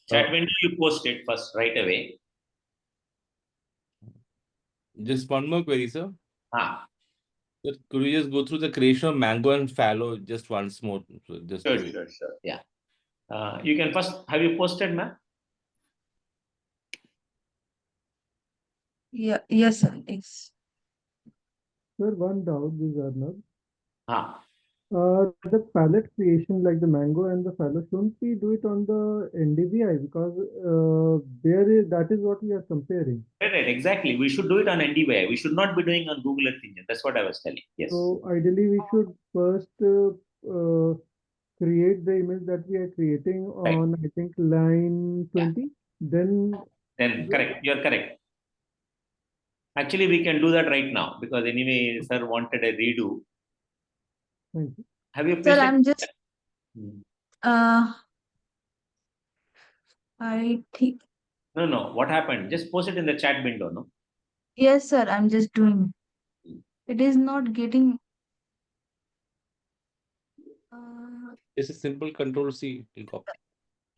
Chat window, you post it first right away. Just one more query, sir. Sir, could you just go through the creation of mango and fallow just once more? So just Sure. Yeah. You can first, have you posted, ma'am? Yeah, yes, sir. It's Sir, one doubt, this is Arnab. The palette creation like the mango and the fallow, shouldn't we do it on the NDVI because that is what we are comparing. Right, exactly. We should do it on NDVI. We should not be doing on Google Earth Engine. That's what I was telling. Yes. So ideally, we should first create the image that we are creating on, I think, line 20. Then Correct. You're correct. Actually, we can do that right now because anyway, sir wanted a redo. Thank you. Have you sir, pasted? I'm just I think No. What happened? Just post it in the chat window, no? yes, sir. I'm just doing. It is not getting. It's a simple control C. Will copy.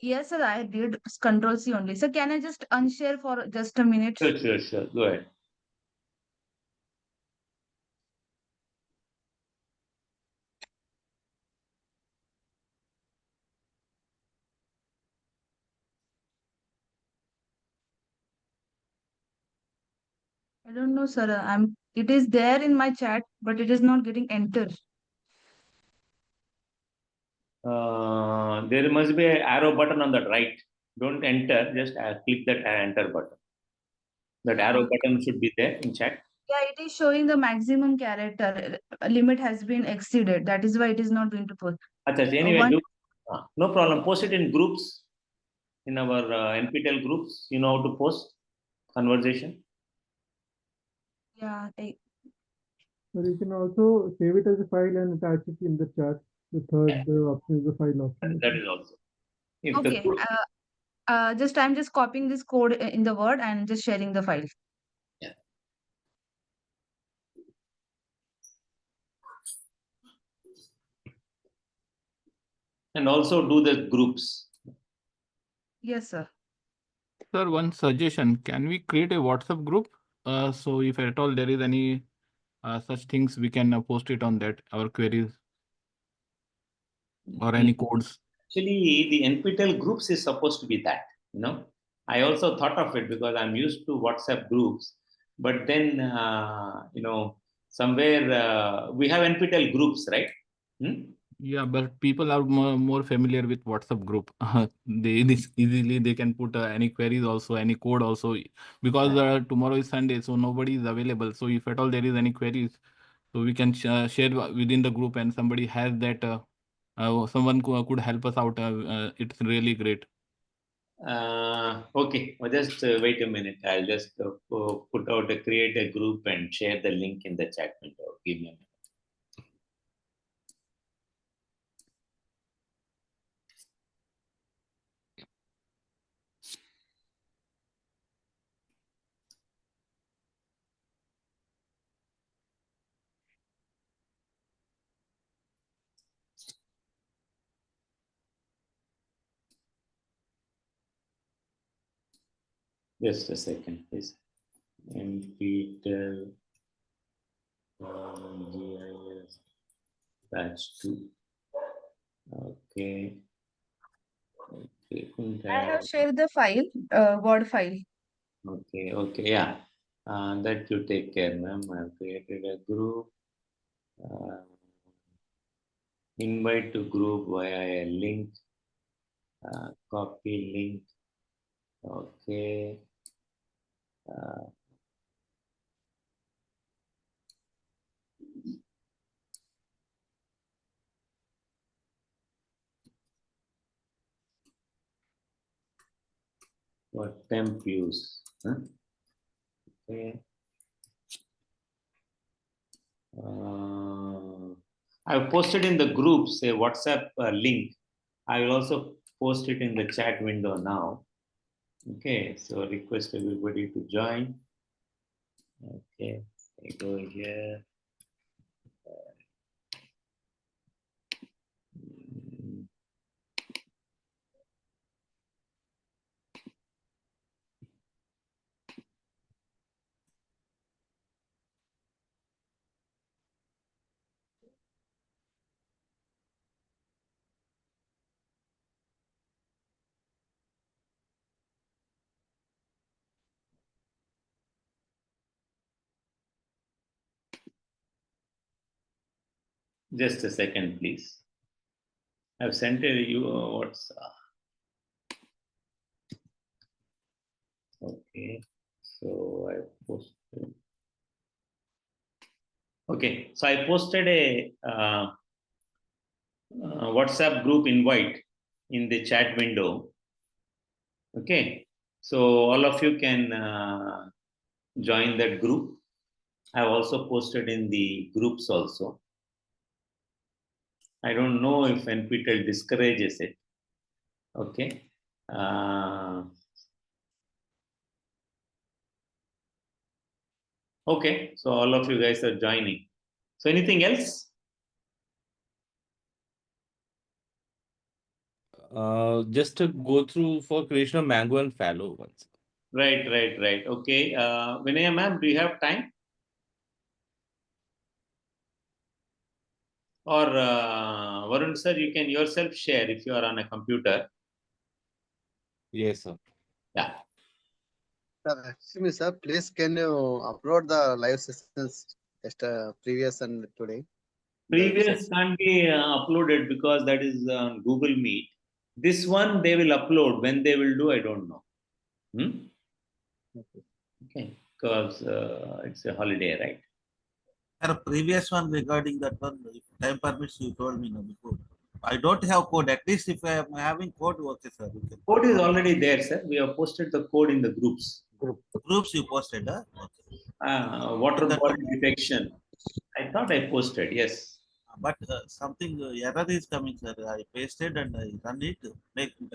Yes, sir. I did Control C only. So can I just unshare for just a minute? Sure. Go ahead. I don't know, sir. It is there in my chat, but it is not getting entered. There must be an arrow button on the right. Don't enter, just click that enter button. That arrow button should be there in chat. Yeah, it is showing the maximum character limit has been exceeded. That is why it is not going to post. Anyway, no problem. Post it in groups, in our NPTEL groups. You know how to post conversation. Yeah. But you can also save it as a file and attach it in the chat. The third option is the file option. That is also. Okay. I'm just copying this code in the Word and just sharing the file. Yeah. And also do the groups. Yes, sir. Sir, one suggestion. Can we create a WhatsApp group? So if at all there is any such things, we can post it on that, our queries or any codes. Actually, the NPTEL groups is supposed to be that, I also thought of it because I'm used to WhatsApp groups, but then, somewhere we have NPTEL groups, right? Yeah, but people are more familiar with WhatsApp group. Easily they can put any queries also, any code also, because tomorrow is Sunday, so nobody is available. So if at all there is any queries, so we can share within the group, and somebody has that, someone could help us out. It's really great. Okay, well, just wait a minute. I'll just create a group and share the link in the chat window. Give me a minute. Just a second, please. NPTEL GIS batch 2. Okay. I have shared the file, Word file. Okay, yeah. That you take care, ma'am. I've created a group. Invite to group via a link. Copy link. Okay. What temp use? Okay. I've posted in the groups a WhatsApp link. I will also post it in the chat window now. Okay, so request everybody to join. Okay, I go here. Just a second, please. I've sent you what's okay. So I posted. Okay, so I posted a WhatsApp group invite in the chat window. Okay, so all of you can join that group. I've also posted in the groups also. I don't know if NPTEL discourages it. Okay. Okay, so all of you guys are joining. So anything else? Just to go through for creation of Mango and Fallow once. Right. Okay. Vinaya ma'am, do you have time? Or Varun sir, you can yourself share if you are on a computer. Yes, sir. Yeah. Excuse me, sir. Please, can you upload the live sessions just previous and today? Previous can't be uploaded because that is on Google Meet. This one they will upload. When they will do, I don't know. Okay, because it's a holiday, right? Sir, previous one regarding that one, if time permits, you told me no before. I don't have code. At least if I am having code, okay, sir. Code is already there, sir. We have posted the code in the groups. Groups you posted, huh? Okay. Water body detection. I thought I posted, yes. But something error is coming, sir. I pasted and I run it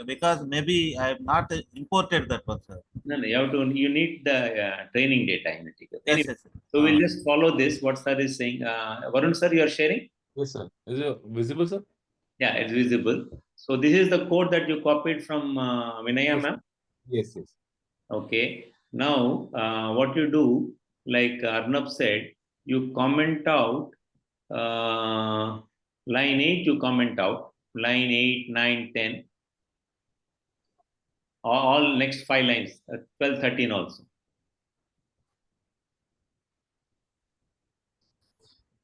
because maybe I have not imported that one, sir. No, you need the training data in it. Anyway, Yes. so we'll just follow this. What sir is saying. Varun sir, you are sharing? Yes, sir. Is it visible, sir? Yeah, it's visible. So this is the code that you copied from Vinaya ma'am? Yes. Okay. Now, what you do, like Arnab said, you comment out line 8, you comment out line 8, 9, 10, all next 5 lines, 12, 13 also.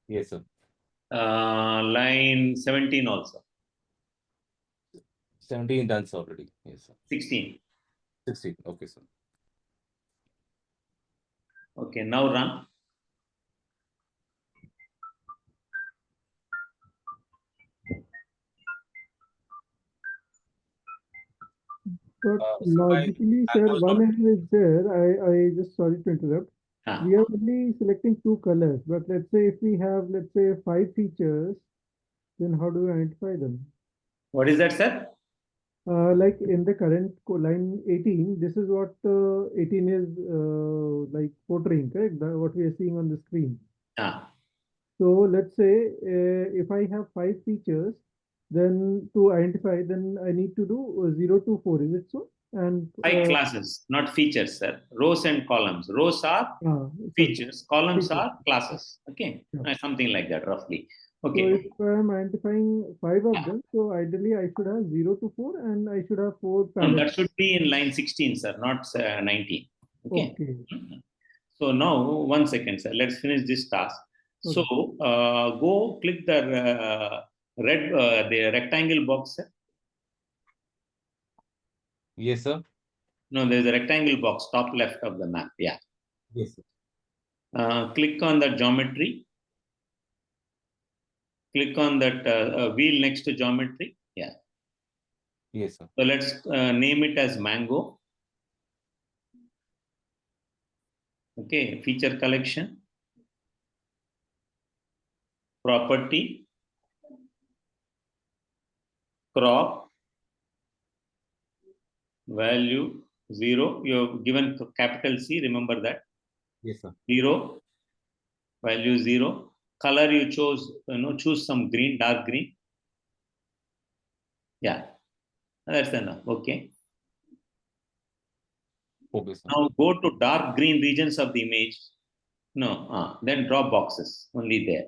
Yes, sir. Line 17 also. 17 done already. Yes, sir. 16. 16. Okay, sir. Okay, now run. But So logically, sir, was one not- error is there. I just sorry to interrupt. We are only selecting 2 colors, but let's say if we have, let's say, 5 features, then how do we identify them? What is that, sir? Like in the current line 18, this is what 18 is like portraying, correct? What we are seeing on the screen. So let's say if I have 5 features, then to identify, then I need to do 0 to 4. Is it so? And 5 classes, not features, sir. Rows and columns. Rows are features, columns features. are classes. Okay, something like that, roughly. So Okay. if I am identifying 5 of them, so ideally I should have 0 to 4 and I should have 4 No, palettes. that should be in line 16, sir, not 19. Okay. Okay. So now, 1 second, sir. Let's finish this task. So go click the the rectangle box, sir. Yes, sir. No, there's a rectangle box, top left of the map. Yeah. Yes, sir. Click on the geometry. Click on that wheel next to geometry. Yeah. Yes, sir. So let's name it as mango. Okay, feature collection. Property. Crop. Value 0. You have given capital C, remember that. Yes, sir. 0. Value 0. Color you chose, choose some green, dark green. Yeah, that's enough. Okay. Okay, sir. Now go to dark green regions of the image. No, then draw boxes only there.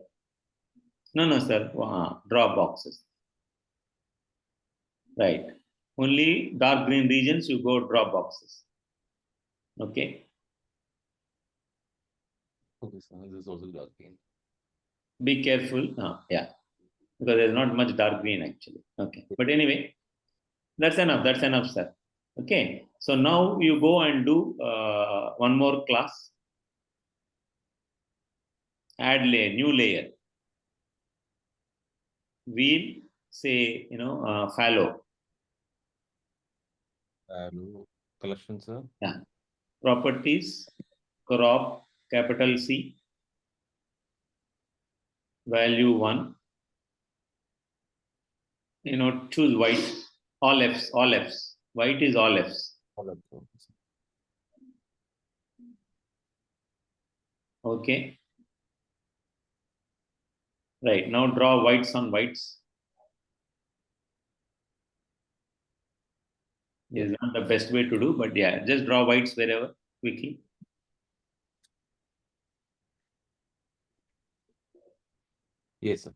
No, sir. Draw boxes. Right. Only dark green regions you go draw boxes. Okay. Okay, sir. This is also dark green. Be careful. Yeah. Because there's not much dark green actually. Okay. But anyway, that's enough. That's enough, sir. Okay. So now you go and do one more class. Add layer, new layer. Wheel, say, fallow. Collection, sir. Yeah. Properties, crop, capital C. Value 1. Choose white. All Fs, all Fs. White is all Fs. Okay. Right. Now draw whites on whites. Is not the best way to do, but yeah, just draw whites wherever quickly. Yes, sir.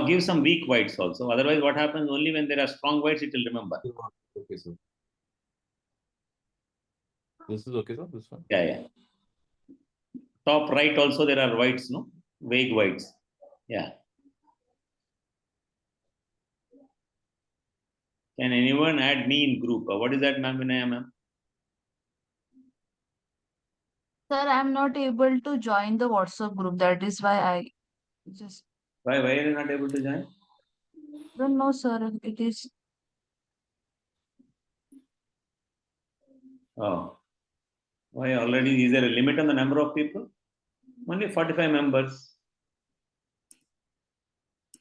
Give some weak whites also. Otherwise, what happens? Only when there are strong whites, it will remember. Okay, sir. This is okay, sir. This one. Yeah. Top right also there are whites, no? Vague whites. Yeah. Can anyone add me in group? What is that, ma'am, Vinaya, ma'am? Sir, I'm not able to join the WhatsApp group. That is why I just Why are you not able to join? don't know, sir. It is Oh. Why already? Is there a limit on the number of people? Only 45 members.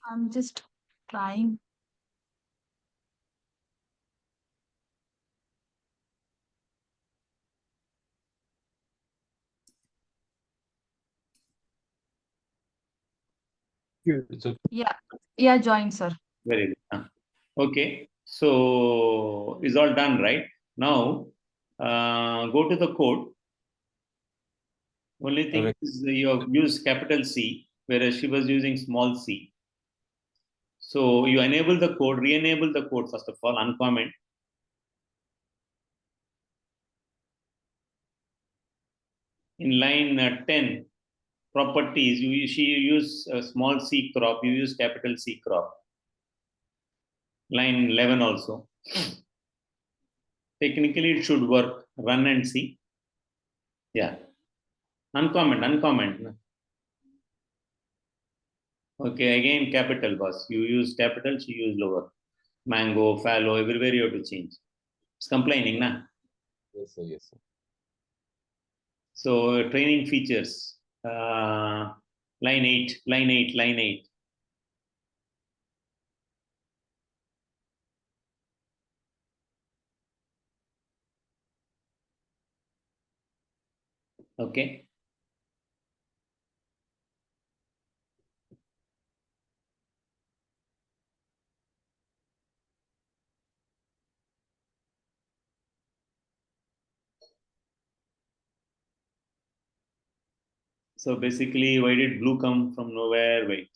I'm just trying. Yeah, join, sir. Very good. Okay. So is all done, right? Now go to the code. Only thing is you have used capital C, whereas she was using small c. So you enable the code, re-enable the code first of all, uncomment. In line 10, properties, she use small c crop, you use capital C crop. Line 11 also. Technically it should work. Run and see. Yeah. Uncomment. Okay, again capital boss. You use capital, she use lower. Mango, fallow, everywhere you have to change. It's complaining, na? Yes, sir. Yes, sir. So training features. Line 8. Okay. So basically, why did blue come from nowhere? Wait.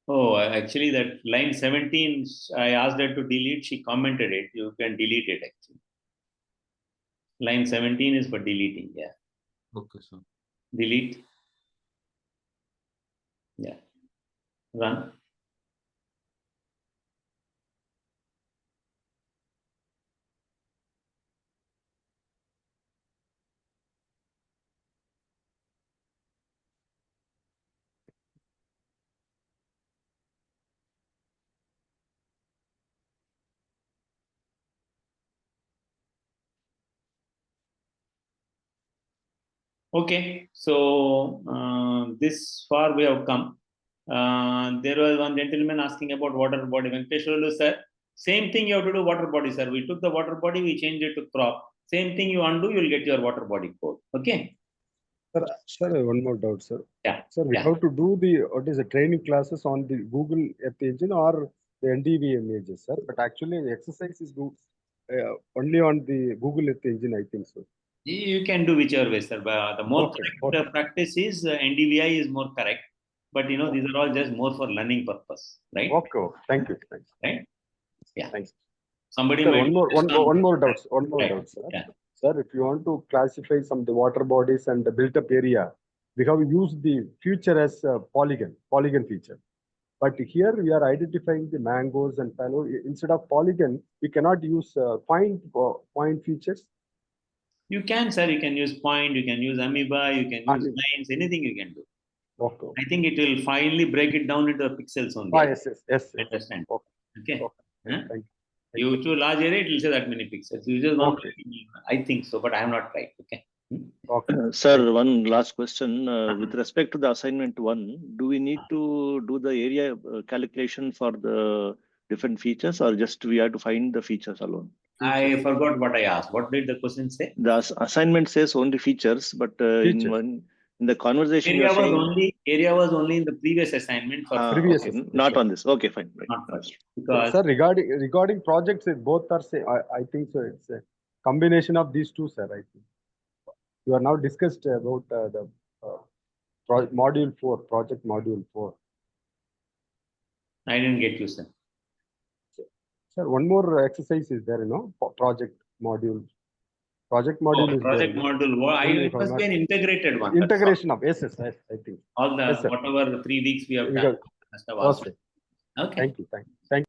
Oh, actually, that line 17, I asked her to delete. She commented it. You can delete it actually. Line 17 is for deleting. Yeah. Okay, sir. Delete. Yeah. Run. Okay, so this far we have come. There was one gentleman asking about water body. Venkateshwarlu sir, same thing you have to do water body, sir. We took the water body, we changed it to crop. Same thing you undo, you will get your water body code. Okay. Sir, one more doubt, sir. Yeah. Sir, we have to do the training classes on the Google Earth Engine or the NDV images, sir. But actually, the exercise is only on the Google Earth Engine, I think so. You can do whichever way, sir. But the more correct practice is NDVI is more correct. But you know, these are all just more for learning purpose, right? Okay. Thank you. Thanks. Right? Yeah. Thanks. Somebody Sir, might one more doubt. Sir. Yeah. Sir, if you want to classify some of the water bodies and the built-up area, we have used the feature as a polygon feature. But here we are identifying the mangoes and fallow. Instead of polygon, we cannot use point features. You can, sir. You can use point, you can use amoeba, you can use lines, anything you can do. Okay. I think it will finally break it down into pixels only. Yes. Understand? Okay. Huh? Thank you. You to large area, it will say that many pixels. You just want I think so, but I have not tried. Okay. Sir, one last question. With respect to the assignment 1, do we need to do the area calculation for the different features, or just we have to find the features alone? I forgot what I asked. What did the question say? The assignment says only features, but in the conversation area was only in the previous assignment for okay. Not on this. Okay, fine. Right. Not first. Because sir, regarding projects, both are same. I think so. It's a combination of these two, sir. I think you are now discussed about the module 4, project module 4. I didn't get you, sir. Sir, one more exercise is there, project module. Project module is project there. Module. It must be an integrated one. Integration of yes, I think. All the yes, whatever 3 weeks we have done. Okay. Thank you.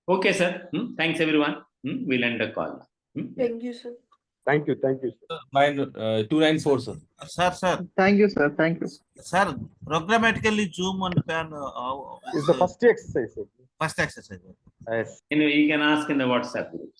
Okay, sir. Thanks everyone. We'll end the call. Thank you, sir. Thank you. Mine 294, sir. Sir. Thank you, sir. Thank you. Sir, programmatically zoom on pan is the first exercise. First exercise. Yes. Anyway, you can ask in the WhatsApp group.